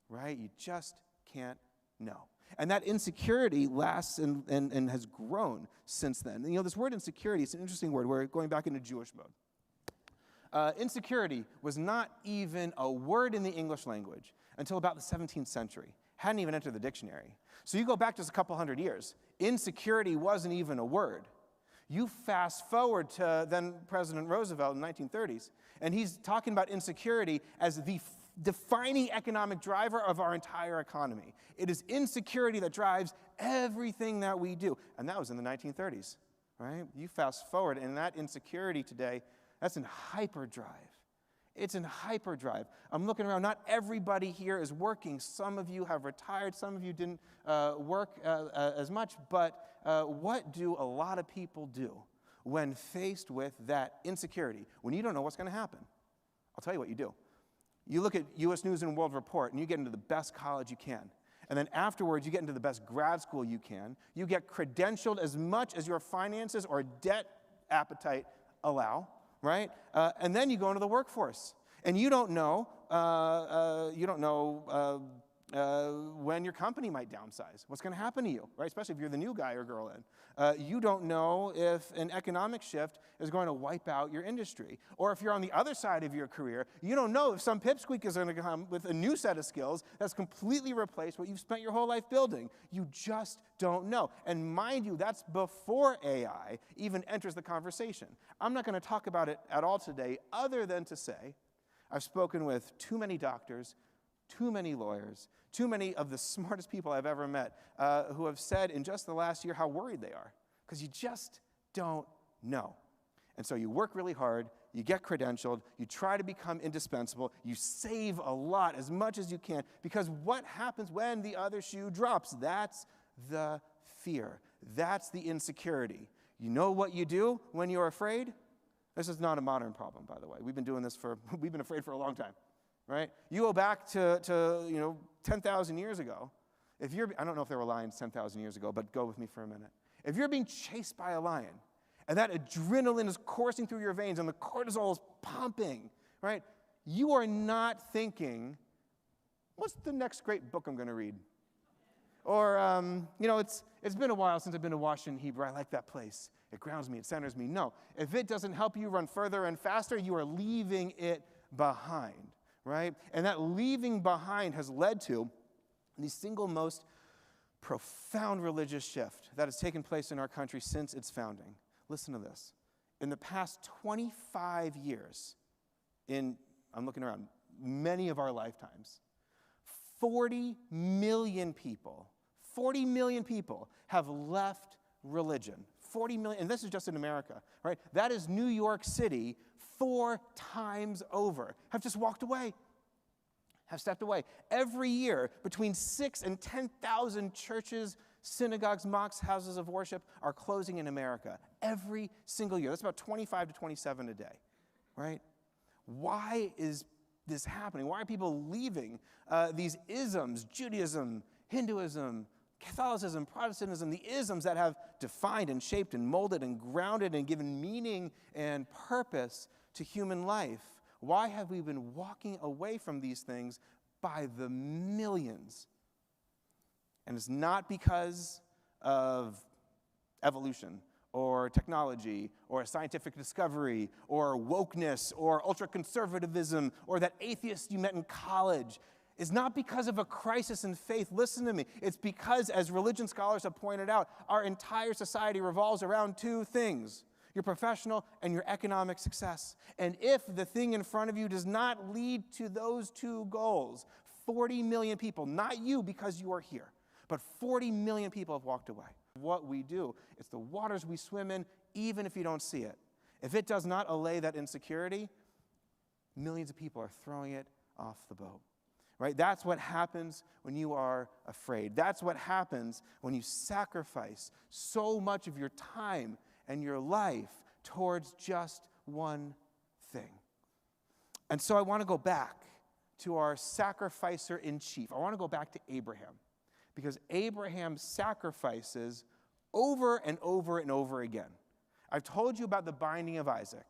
right? You just can't know. And that insecurity lasts and has grown since then. And, this word insecurity, it's an interesting word. We're going back into Jewish mode. Insecurity was not even a word in the English language until about the 17th century. Hadn't even entered the dictionary. So you go back just a couple hundred years. Insecurity wasn't even a word. You fast forward to then President Roosevelt in the 1930s, and he's talking about insecurity as the defining economic driver of our entire economy. It is insecurity that drives everything that we do. And that was in the 1930s, right? You fast forward, and that insecurity today, that's in hyperdrive. It's in hyperdrive. I'm looking around. Not everybody here is working. Some of you have retired. Some of you didn't work as much. But what do a lot of people do when faced with that insecurity, when you don't know what's going to happen? I'll tell you what you do. You look at U.S. News and World Report, and you get into the best college you can. And then afterwards, you get into the best grad school you can. You get credentialed as much as your finances or debt appetite allow, right? And then you go into the workforce. And you don't know when your company might downsize. What's going to happen to you, right? Especially if you're the new guy or girl in. You don't know if an economic shift is going to wipe out your industry. Or if you're on the other side of your career, you don't know if some pipsqueak is going to come with a new set of skills that's completely replaced what you've spent your whole life building. You just don't know. And mind you, that's before AI even enters the conversation. I'm not going to talk about it at all today, other than to say I've spoken with too many doctors, too many lawyers, too many of the smartest people I've ever met who have said in just the last year how worried they are, because you just don't know. And so you work really hard, you get credentialed, you try to become indispensable, you save a lot, as much as you can, because what happens when the other shoe drops? That's the fear. That's the insecurity. You know what you do when you're afraid? This is not a modern problem, by the way. We've been afraid for a long time. Right? You go back to 10,000 years ago. I don't know if there were lions 10,000 years ago, but go with me for a minute. If you're being chased by a lion, and that adrenaline is coursing through your veins, and the cortisol is pumping, right? You are not thinking, what's the next great book I'm going to read? Or, it's been a while since I've been to Washington, Hebrew. I like that place. It grounds me. It centers me. No. If it doesn't help you run further and faster, you are leaving it behind. Right? And that leaving behind has led to the single most profound religious shift that has taken place in our country since its founding. Listen to this. In the past 25 years, I'm looking around, many of our lifetimes, 40 million people have left religion. 40 million, and this is just in America, right? That is New York City 4 times over, have just walked away, have stepped away. Every year, between 6,000 and 10,000 churches, synagogues, mosques, houses of worship are closing in America. Every single year. That's about 25 to 27 a day, right? Why is this happening? Why are people leaving these isms, Judaism, Hinduism, Catholicism, Protestantism, the isms that have defined and shaped and molded and grounded and given meaning and purpose to human life. Why have we been walking away from these things by the millions? And it's not because of evolution or technology or scientific discovery or wokeness or ultra-conservatism or that atheist you met in college. It's not because of a crisis in faith. Listen to me. It's because, as religion scholars have pointed out, our entire society revolves around two things: your professional and your economic success. And if the thing in front of you does not lead to those two goals, 40 million people, not you because you are here, but 40 million people have walked away. What we do, it's the waters we swim in, even if you don't see it. If it does not allay that insecurity, millions of people are throwing it off the boat. Right? That's what happens when you are afraid. That's what happens when you sacrifice so much of your time and your life towards just one thing. And so I want to go back to our sacrificer in chief. I want to go back to Abraham, because Abraham sacrifices over and over and over again. I've told you about the binding of Isaac,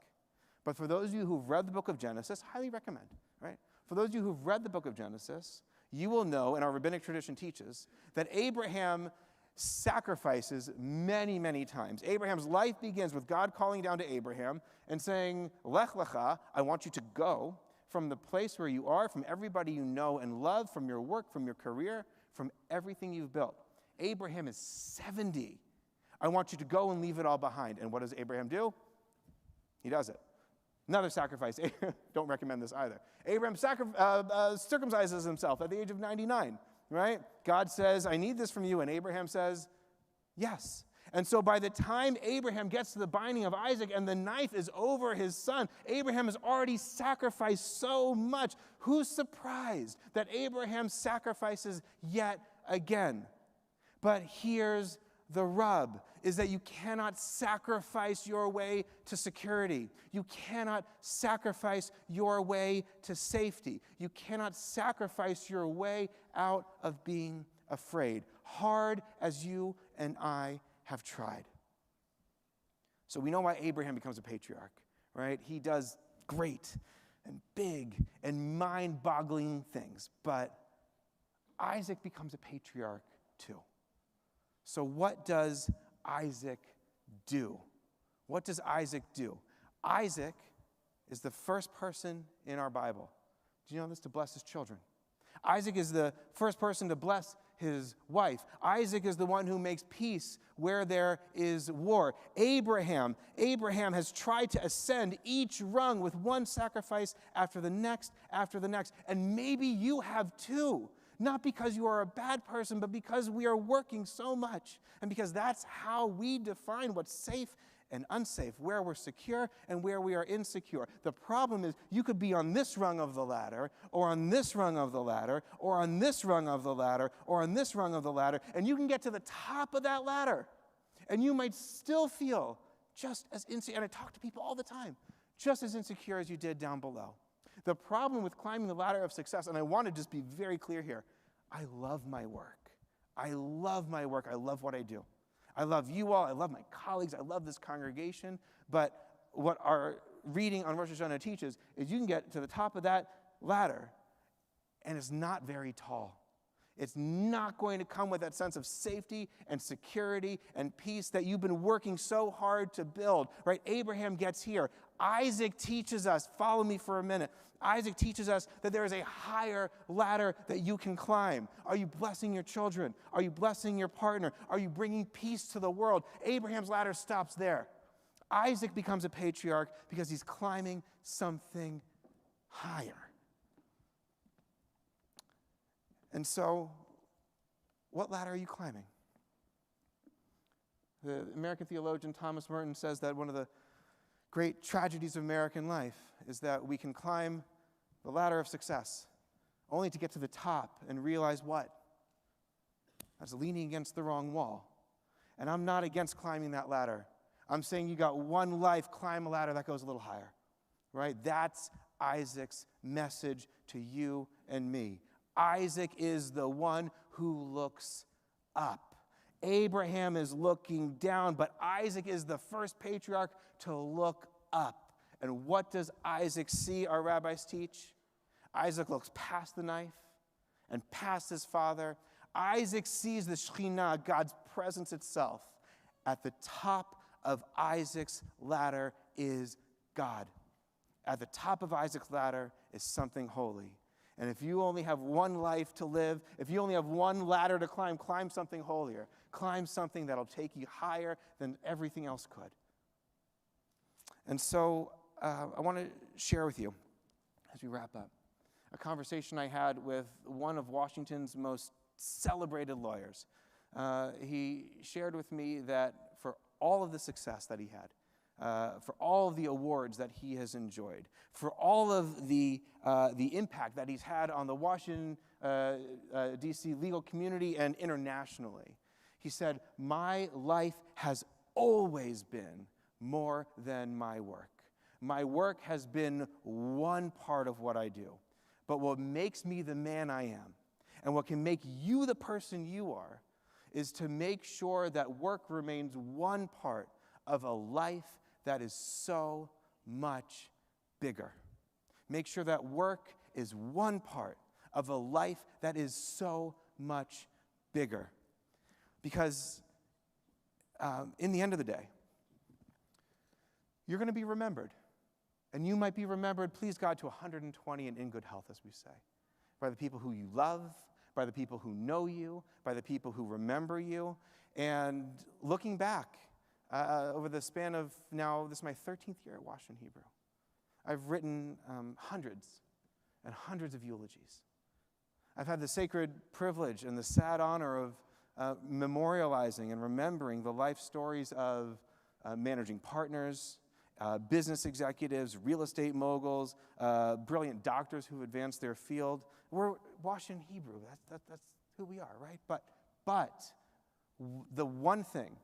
but for those of you who've read the book of Genesis, highly recommend, right? For those of you who've read the book of Genesis, you will know, and our rabbinic tradition teaches, that Abraham sacrifices many, many times. Abraham's life begins with God calling down to Abraham and saying, Lech lecha, I want you to go from the place where you are, from everybody you know and love, from your work, from your career, from everything you've built. Abraham is 70. I want you to go and leave it all behind. And what does Abraham do? He does it. Another sacrifice. Don't recommend this either. Abraham circumcises himself at the age of 99, right? God says, I need this from you. And Abraham says, yes. And so by the time Abraham gets to the binding of Isaac and the knife is over his son, Abraham has already sacrificed so much. Who's surprised that Abraham sacrifices yet again? But here's the rub, is that you cannot sacrifice your way to security. You cannot sacrifice your way to safety. You cannot sacrifice your way out of being afraid, hard as you and I have tried. So we know why Abraham becomes a patriarch, right? He does great and big and mind-boggling things, but Isaac becomes a patriarch too. So what does Isaac do? What does Isaac do? Isaac is the first person in our Bible. Do you know this? To bless his children. Isaac is the first person to bless his wife. Isaac is the one who makes peace where there is war. Abraham has tried to ascend each rung with one sacrifice after the next, and maybe you have too. Not because you are a bad person, but because we are working so much, and because that's how we define what's safe and unsafe, where we're secure and where we are insecure. The problem is you could be on this rung of the ladder, or on this rung of the ladder, or on this rung of the ladder, or on this rung of the ladder, and you can get to the top of that ladder, and you might still feel just as insecure, and I talk to people all the time, just as insecure as you did down below. The problem with climbing the ladder of success, and I want to just be very clear here, I love my work. I love my work. I love what I do. I love you all. I love my colleagues. I love this congregation. But what our reading on Rosh Hashanah teaches is you can get to the top of that ladder, and it's not very tall. It's not going to come with that sense of safety and security and peace that you've been working so hard to build, right? Abraham gets here. Isaac teaches us, follow me for a minute. Isaac teaches us that there is a higher ladder that you can climb. Are you blessing your children? Are you blessing your partner? Are you bringing peace to the world? Abraham's ladder stops there. Isaac becomes a patriarch because he's climbing something higher. And so, what ladder are you climbing? The American theologian Thomas Merton says that one of the great tragedies of American life is that we can climb the ladder of success only to get to the top and realize what? That's leaning against the wrong wall. And I'm not against climbing that ladder. I'm saying you got one life, climb a ladder that goes a little higher, right? That's Isaac's message to you and me. Isaac is the one who looks up. Abraham is looking down, but Isaac is the first patriarch to look up. And what does Isaac see, our rabbis teach? Isaac looks past the knife and past his father. Isaac sees the Shekhinah, God's presence itself. At the top of Isaac's ladder is God. At the top of Isaac's ladder is something holy. And if you only have one life to live, if you only have one ladder to climb, climb something holier. Climb something that'll take you higher than everything else could. And so I want to share with you, as we wrap up, a conversation I had with one of Washington's most celebrated lawyers. He shared with me that for all of the success that he had, for all of the awards that he has enjoyed, for all of the impact that he's had on the Washington, D.C. legal community and internationally, he said, my life has always been more than my work. My work has been one part of what I do. But what makes me the man I am, and what can make you the person you are, is to make sure that work remains one part of a life that is so much bigger. Make sure that work is one part of a life that is so much bigger. Because in the end of the day, you're going to be remembered. And you might be remembered, please God, to 120 and in good health, as we say, by the people who you love, by the people who know you, by the people who remember you. And looking back over the span of now, this is my 13th year at Washington Hebrew, I've written hundreds and hundreds of eulogies. I've had the sacred privilege and the sad honor of memorializing and remembering the life stories of managing partners, business executives, real estate moguls, brilliant doctors who advanced their field. We're Washington Hebrew. That's who we are, right? But the one thing,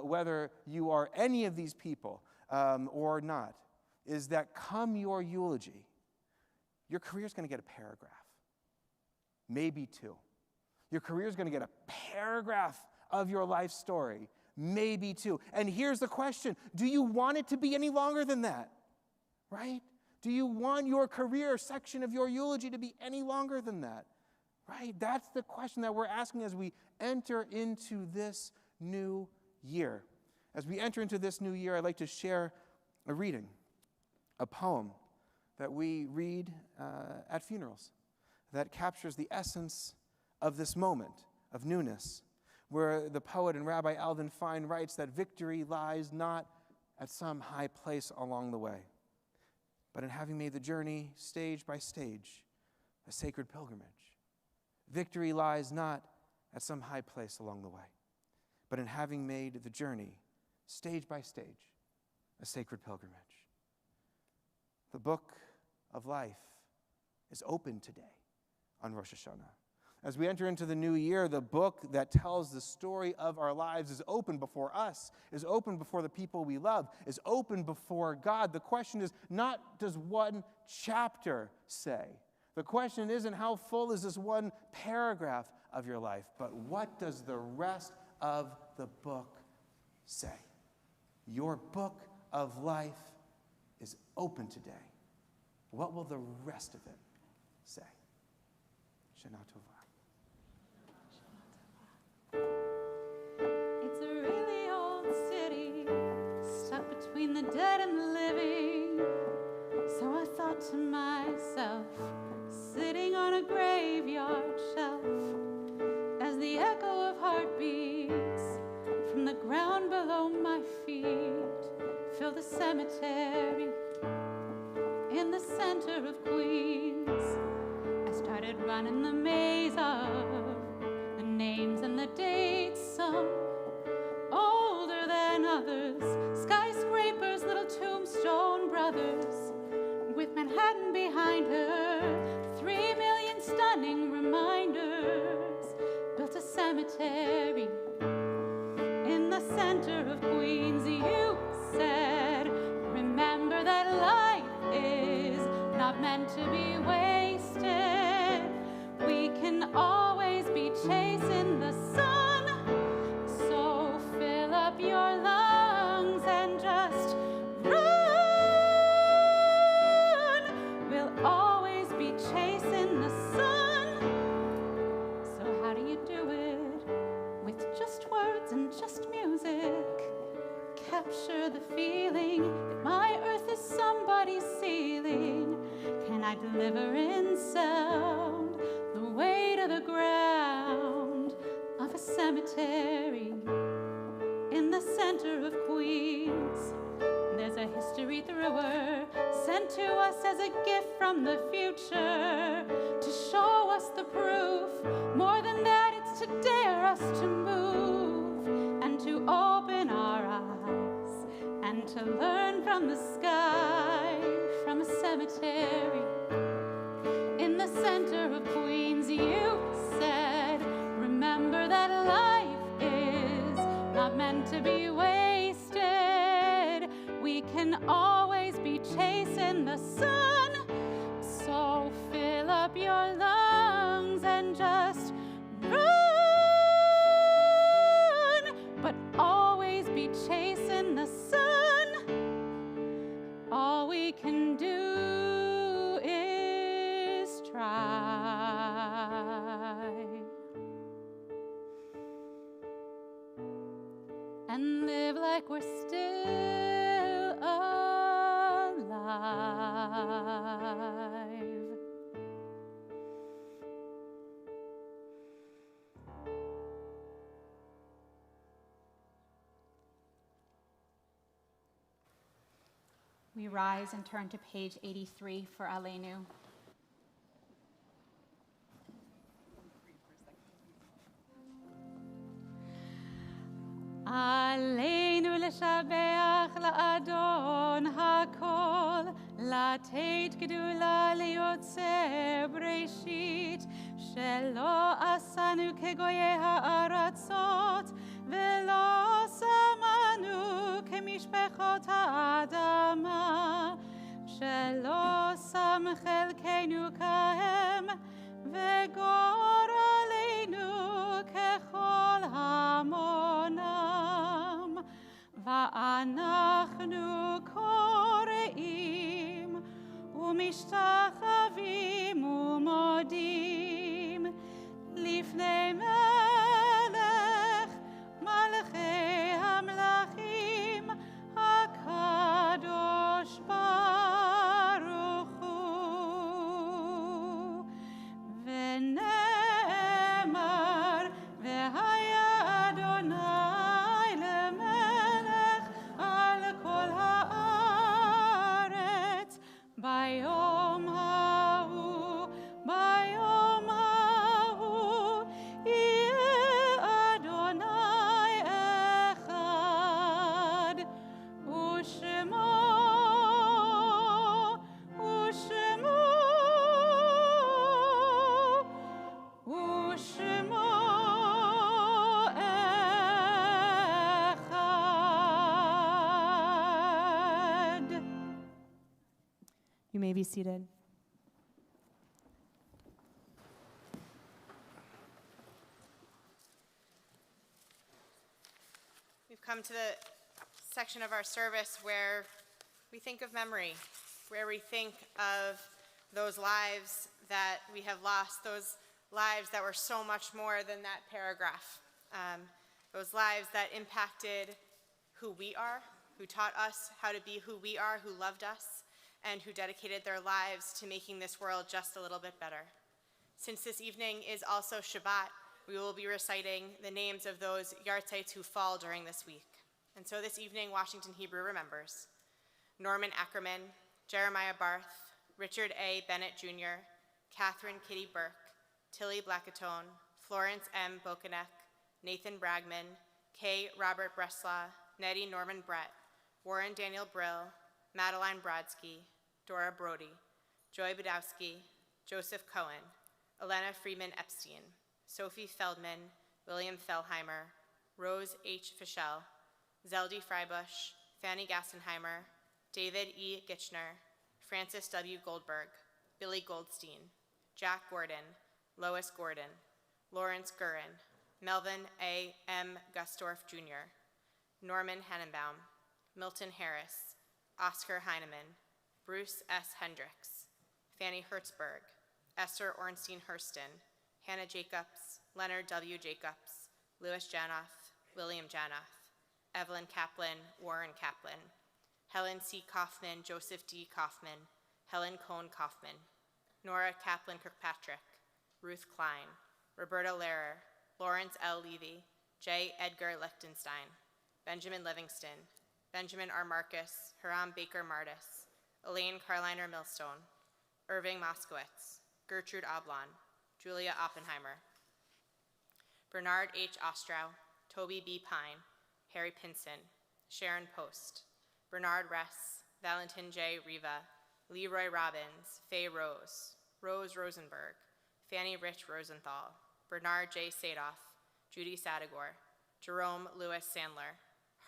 whether you are any of these people or not, is that come your eulogy, your career is going to get a paragraph, maybe two. Your career is going to get a paragraph of your life story, maybe two. And here's the question. Do you want it to be any longer than that? Right? Do you want your career section of your eulogy to be any longer than that? Right? That's the question that we're asking as we enter into this new year. As we enter into this new year, I'd like to share a reading, a poem that we read at funerals that captures the essence of this moment of newness, where the poet and Rabbi Alvin Fine writes that victory lies not at some high place along the way, but in having made the journey stage by stage, a sacred pilgrimage. Victory lies not at some high place along the way, but in having made the journey stage by stage, a sacred pilgrimage. The book of life is open today on Rosh Hashanah. As we enter into the new year, the book that tells the story of our lives is open before us, is open before the people we love, is open before God. The question is not, does one chapter say? The question isn't, how full is this one paragraph of your life? But what does the rest of the book say? Your book of life is open today. What will the rest of it say? Shana Tova. It's a really old city, stuck between the dead and the living. So I thought to myself, sitting on a graveyard shelf, as the echo of heartbeats from the ground below my feet fill the cemetery in the center of Queens. I started running the maze of the names and the dates, some older than others, skyscrapers, little tombstone brothers, with Manhattan behind her, 3 million stunning reminders, built a cemetery in the center of Queens. You said, remember that life is not meant to be wasted. We can always be chasing the sun. So feeling that my earth is somebody's ceiling? Can I deliver in sound the weight of the ground of a cemetery in the center of Queens? There's a history thrower sent to us as a gift from the future to show us the proof. More than that, it's to dare us to move and to open our eyes and to learn from the sky, from a cemetery in the center of Queens. You said, remember that life is not meant to be wasted. We can always be chasing the sun. So fill up your lungs and just run. But always be chasing the sun. All we can do is try. And live like we're still alive. We rise and turn to page 83 for Elenu. עלינו לשבח לאדון הכל, לתת גדולה ליוצר בראשית, שלא עשנו כגויי הארצות, ולא שמנו כמשפחות האדמה, שלא שם חלקנו כהם, וגורלנו ככל המונם. ואנחנו קוראים ומשתחווים ומודים לפני מלך מלכי המלכים הקדוש ברוך הוא. ונאמר והיה אדוני למלך על כל הארץ ביום ההוא, ביום ההוא יהיה אדוני אחד ושמו אחד. You may be seated. We've come to the section of our service where we think of memory, where we think of those lives that we have lost, those lives that were so much more than that paragraph, those lives that impacted who we are, who taught us how to be who we are, who loved us, and who dedicated their lives to making this world just a little bit better. Since this evening is also Shabbat, we will be reciting the names of those yartzeits who fall during this week. And so this evening, Washington Hebrew remembers Norman Ackerman, Jeremiah Barth, Richard A. Bennett Jr., Catherine Kitty Burke, Tilly Blackatone, Florence M. Bokanek, Nathan Bragman, K. Robert Breslaw, Nettie Norman Brett, Warren Daniel Brill, Madeline Brodsky, Dora Brody, Joy Badowski, Joseph Cohen, Elena Freeman Epstein, Sophie Feldman, William Fellheimer, Rose H. Fischel, Zeldy Freibush, Fanny Gassenheimer, David E. Gitchner, Francis W. Goldberg, Billy Goldstein, Jack Gordon, Lois Gordon, Lawrence Gurin, Melvin A. M. Gustorf Jr., Norman Hannenbaum, Milton Harris, Oscar Heinemann, Bruce S. Hendricks, Fanny Hertzberg, Esther Ornstein Hurston, Hannah Jacobs, Leonard W. Jacobs, Louis Janoff, William Janoff, Evelyn Kaplan, Warren Kaplan, Helen C. Kaufman, Joseph D. Kaufman, Helen Cohn Kaufman, Nora Kaplan Kirkpatrick, Ruth Klein, Roberta Lehrer, Lawrence L. Levy, J. Edgar Lichtenstein, Benjamin Livingston, Benjamin R. Marcus, Hiram Baker Martis, Elaine Carliner Millstone, Irving Moskowitz, Gertrude Oblon, Julia Oppenheimer, Bernard H. Ostrow, Toby B. Pine, Harry Pinson, Sharon Post, Bernard Ress, Valentin J. Riva, Leroy Robbins, Faye Rose, Rose Rosenberg, Fanny Rich Rosenthal, Bernard J. Sadoff, Judy Sadegor, Jerome Lewis Sandler,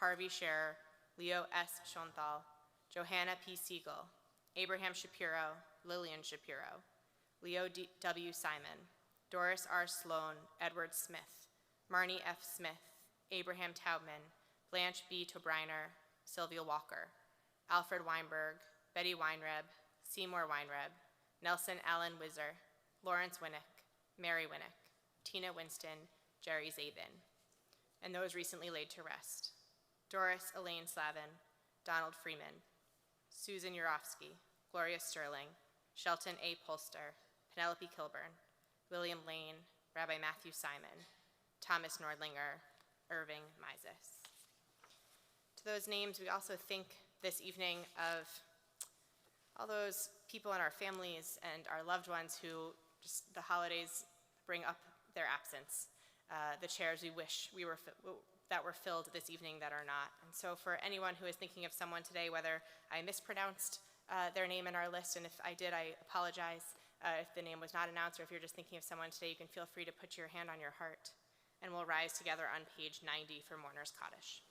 Harvey Scherer, Leo S. Schonthal, Johanna P. Siegel, Abraham Shapiro, Lillian Shapiro, Leo W. Simon, Doris R. Sloan, Edward Smith, Marnie F. Smith, Abraham Taubman, Blanche B. Tobriner, Sylvia Walker, Alfred Weinberg, Betty Weinreb, Seymour Weinreb, Nelson Allen Whizzer, Lawrence Winnick, Mary Winnick, Tina Winston, Jerry Zabin, and those recently laid to rest: Doris Elaine Slavin, Donald Freeman, Susan Urofsky, Gloria Sterling, Shelton A. Polster, Penelope Kilburn, William Lane, Rabbi Matthew Simon, Thomas Nordlinger, Irving Mises. To those names, we also think this evening of all those people in our families and our loved ones who just the holidays bring up their absence, the chairs we wish that were filled this evening that are not. And so for anyone who is thinking of someone today, whether I mispronounced their name in our list, and if I did, I apologize. If the name was not announced, or if you're just thinking of someone today, you can feel free to put your hand on your heart, and we'll rise together on page 90 for Mourner's Kaddish.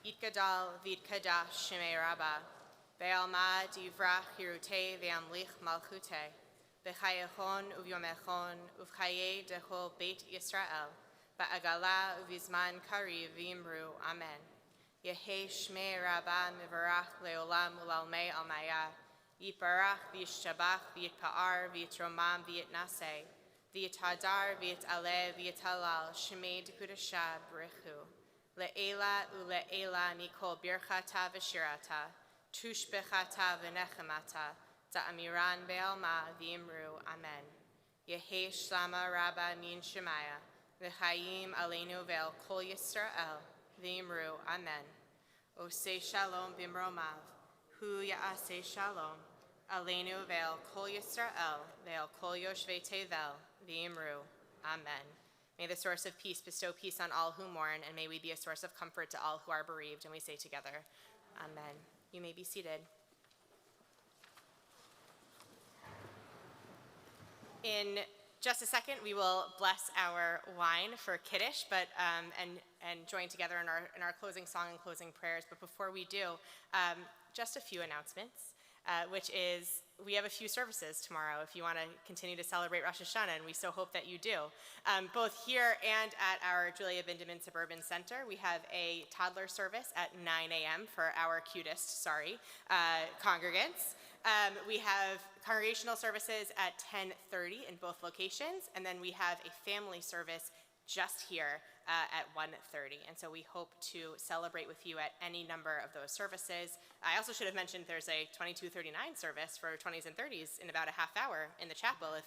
Yitgadal v'yitkadash shemei Rabbah, ve'alma divrach hirutei ve'amlich malchutei, v'chayechon uvyomechon uvchaye dechol beit Yisrael, ba'agala uvizman kari v'imru amen. Yehe shmei Rabbah mivarach leolam ulalmei almaya, yitbarach v'yishtabach v'yitpa'ar v'yitromam v'yitnaseh, v'yitadar v'yitaleh v'yitalal shemei dekudasha b'richu. Le'ela ule'ela mikol birchata v'shirata, tushbechata v'nechemata, za'amiran be'alma v'imru amen. Yehe shlama Rabbah min shemaya, v'chayim Elenu ve'el kol Yisrael, v'imru amen. Oseh shalom b'mromav, hu ya'aseh shalom, Elenu ve'el kol Yisrael, ve'el kol yoshvei tevel, v'imru amen. May the source of peace bestow peace on all who mourn, and may we be a source of comfort to all who are bereaved. And we say together, amen. You may be seated. In just a second, we will bless our wine for Kaddish, but and join together in our closing song and closing prayers. But before we do, just a few announcements, which is we have a few services tomorrow if you want to continue to celebrate Rosh Hashanah, and we so hope that you do. Both here and at our Julia Bindeman Suburban Center, we have a toddler service at 9 a.m. for our cutest, congregants. We have congregational services at 10:30 in both locations, and then we have a family service just here at 1:30. And so we hope to celebrate with you at any number of those services. I also should have mentioned there's a 22:39 service for 20s and 30s in about a half hour in the chapel if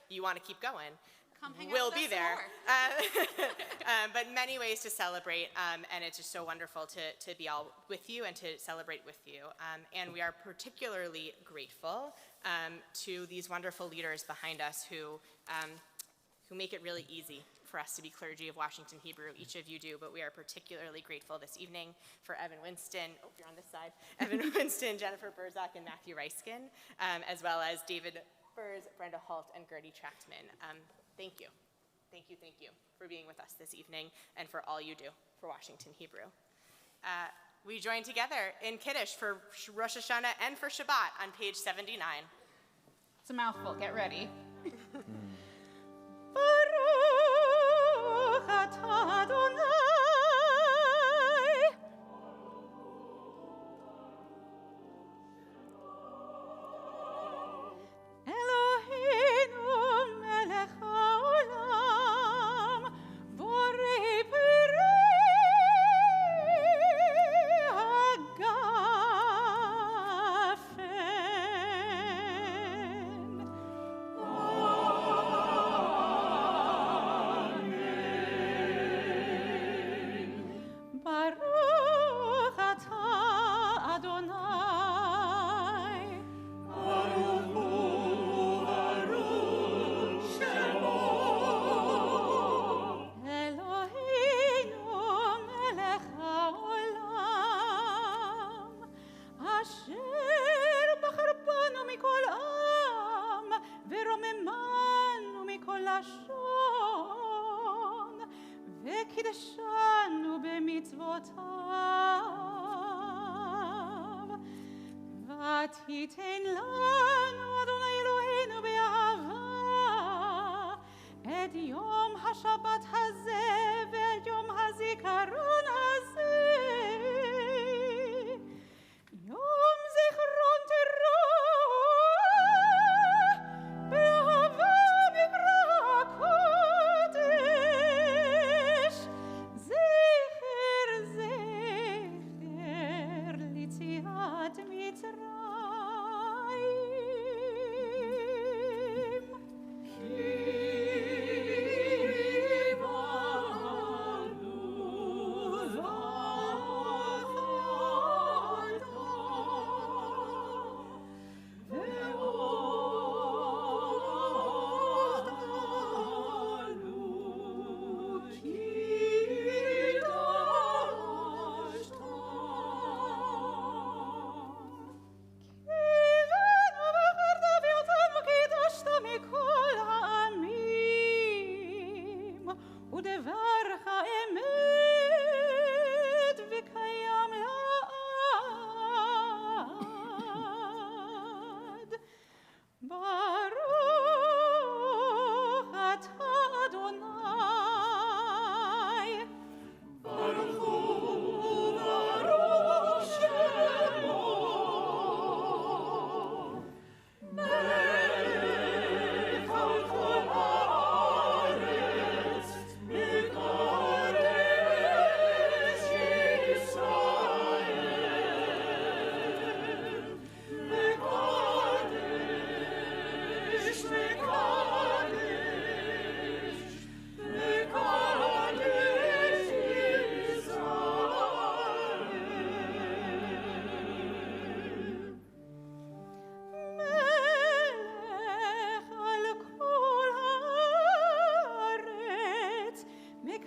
you want to keep going. Come hang out We'll with be us there. more. But many ways to celebrate, and it's just so wonderful to be all with you and to celebrate with you. And we are particularly grateful to these wonderful leaders behind us who make it really easy for us to be clergy of Washington Hebrew. Each of you do, but we are particularly grateful this evening for Evan Winston, you're on this side, Evan Winston, Jennifer Burzak, and Matthew Reiskin, as well as David Burrs, Brenda Holt, and Gertie Trachtman. Thank you. Thank you for being with us this evening and for all you do for Washington Hebrew. We join together in Kaddish for Rosh Hashanah and for Shabbat on page 79. It's a mouthful. Get ready. Eloheinu melech haolam, borei וקידשנו במצוותיו. ותיתן לנו אדוני אלוהינו באהבה את יום השבת הזה ואת יום הזיכרון הזה, יום זיכרון תורה באהבה מקרא הקודש, זכר ליציאת מצרים.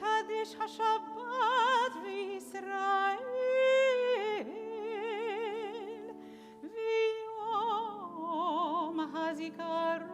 Kaddish Shabbat v'Yisrael v'yom hazikaron.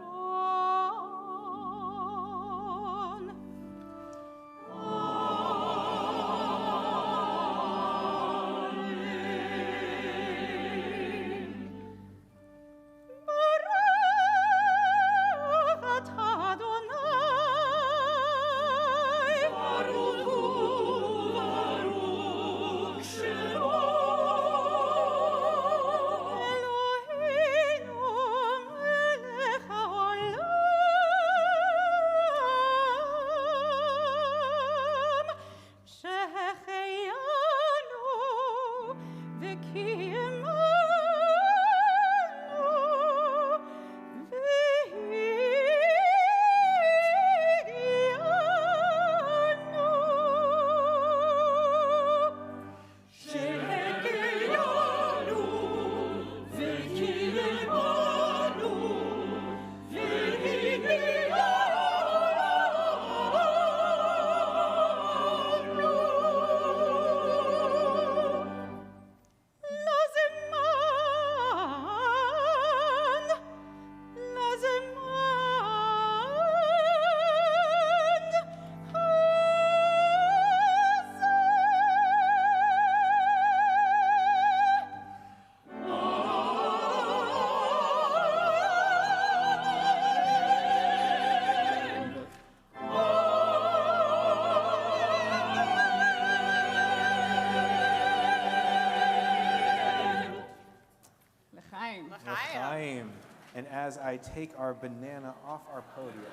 And as I take our banana off our podium,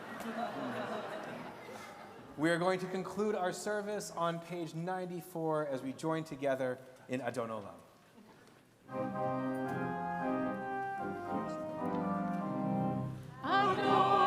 we are going to conclude our service on page 94 as we join together in Adon Olam. Adon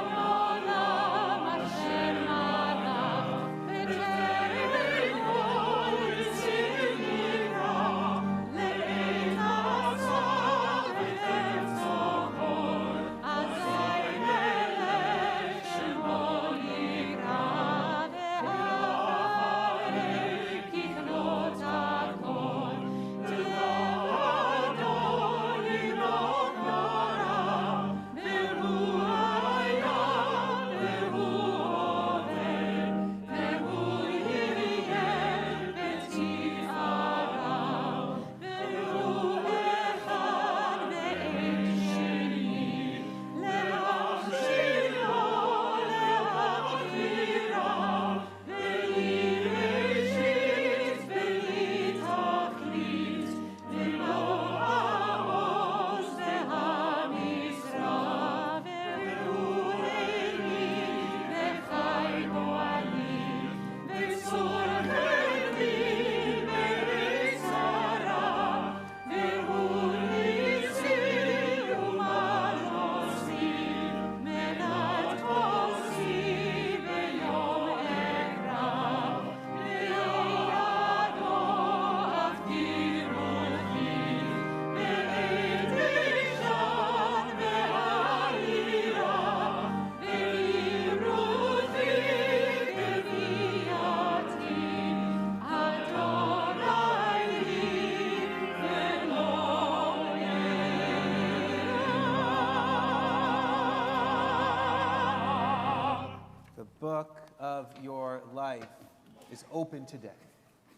is open today.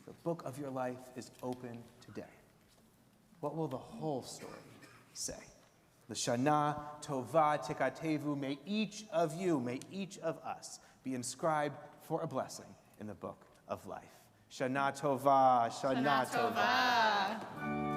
The book of your life is open today. What will the whole story say? L'shana tova tikatevu, may each of you, may each of us be inscribed for a blessing in the book of life. Shana tova, shana tova.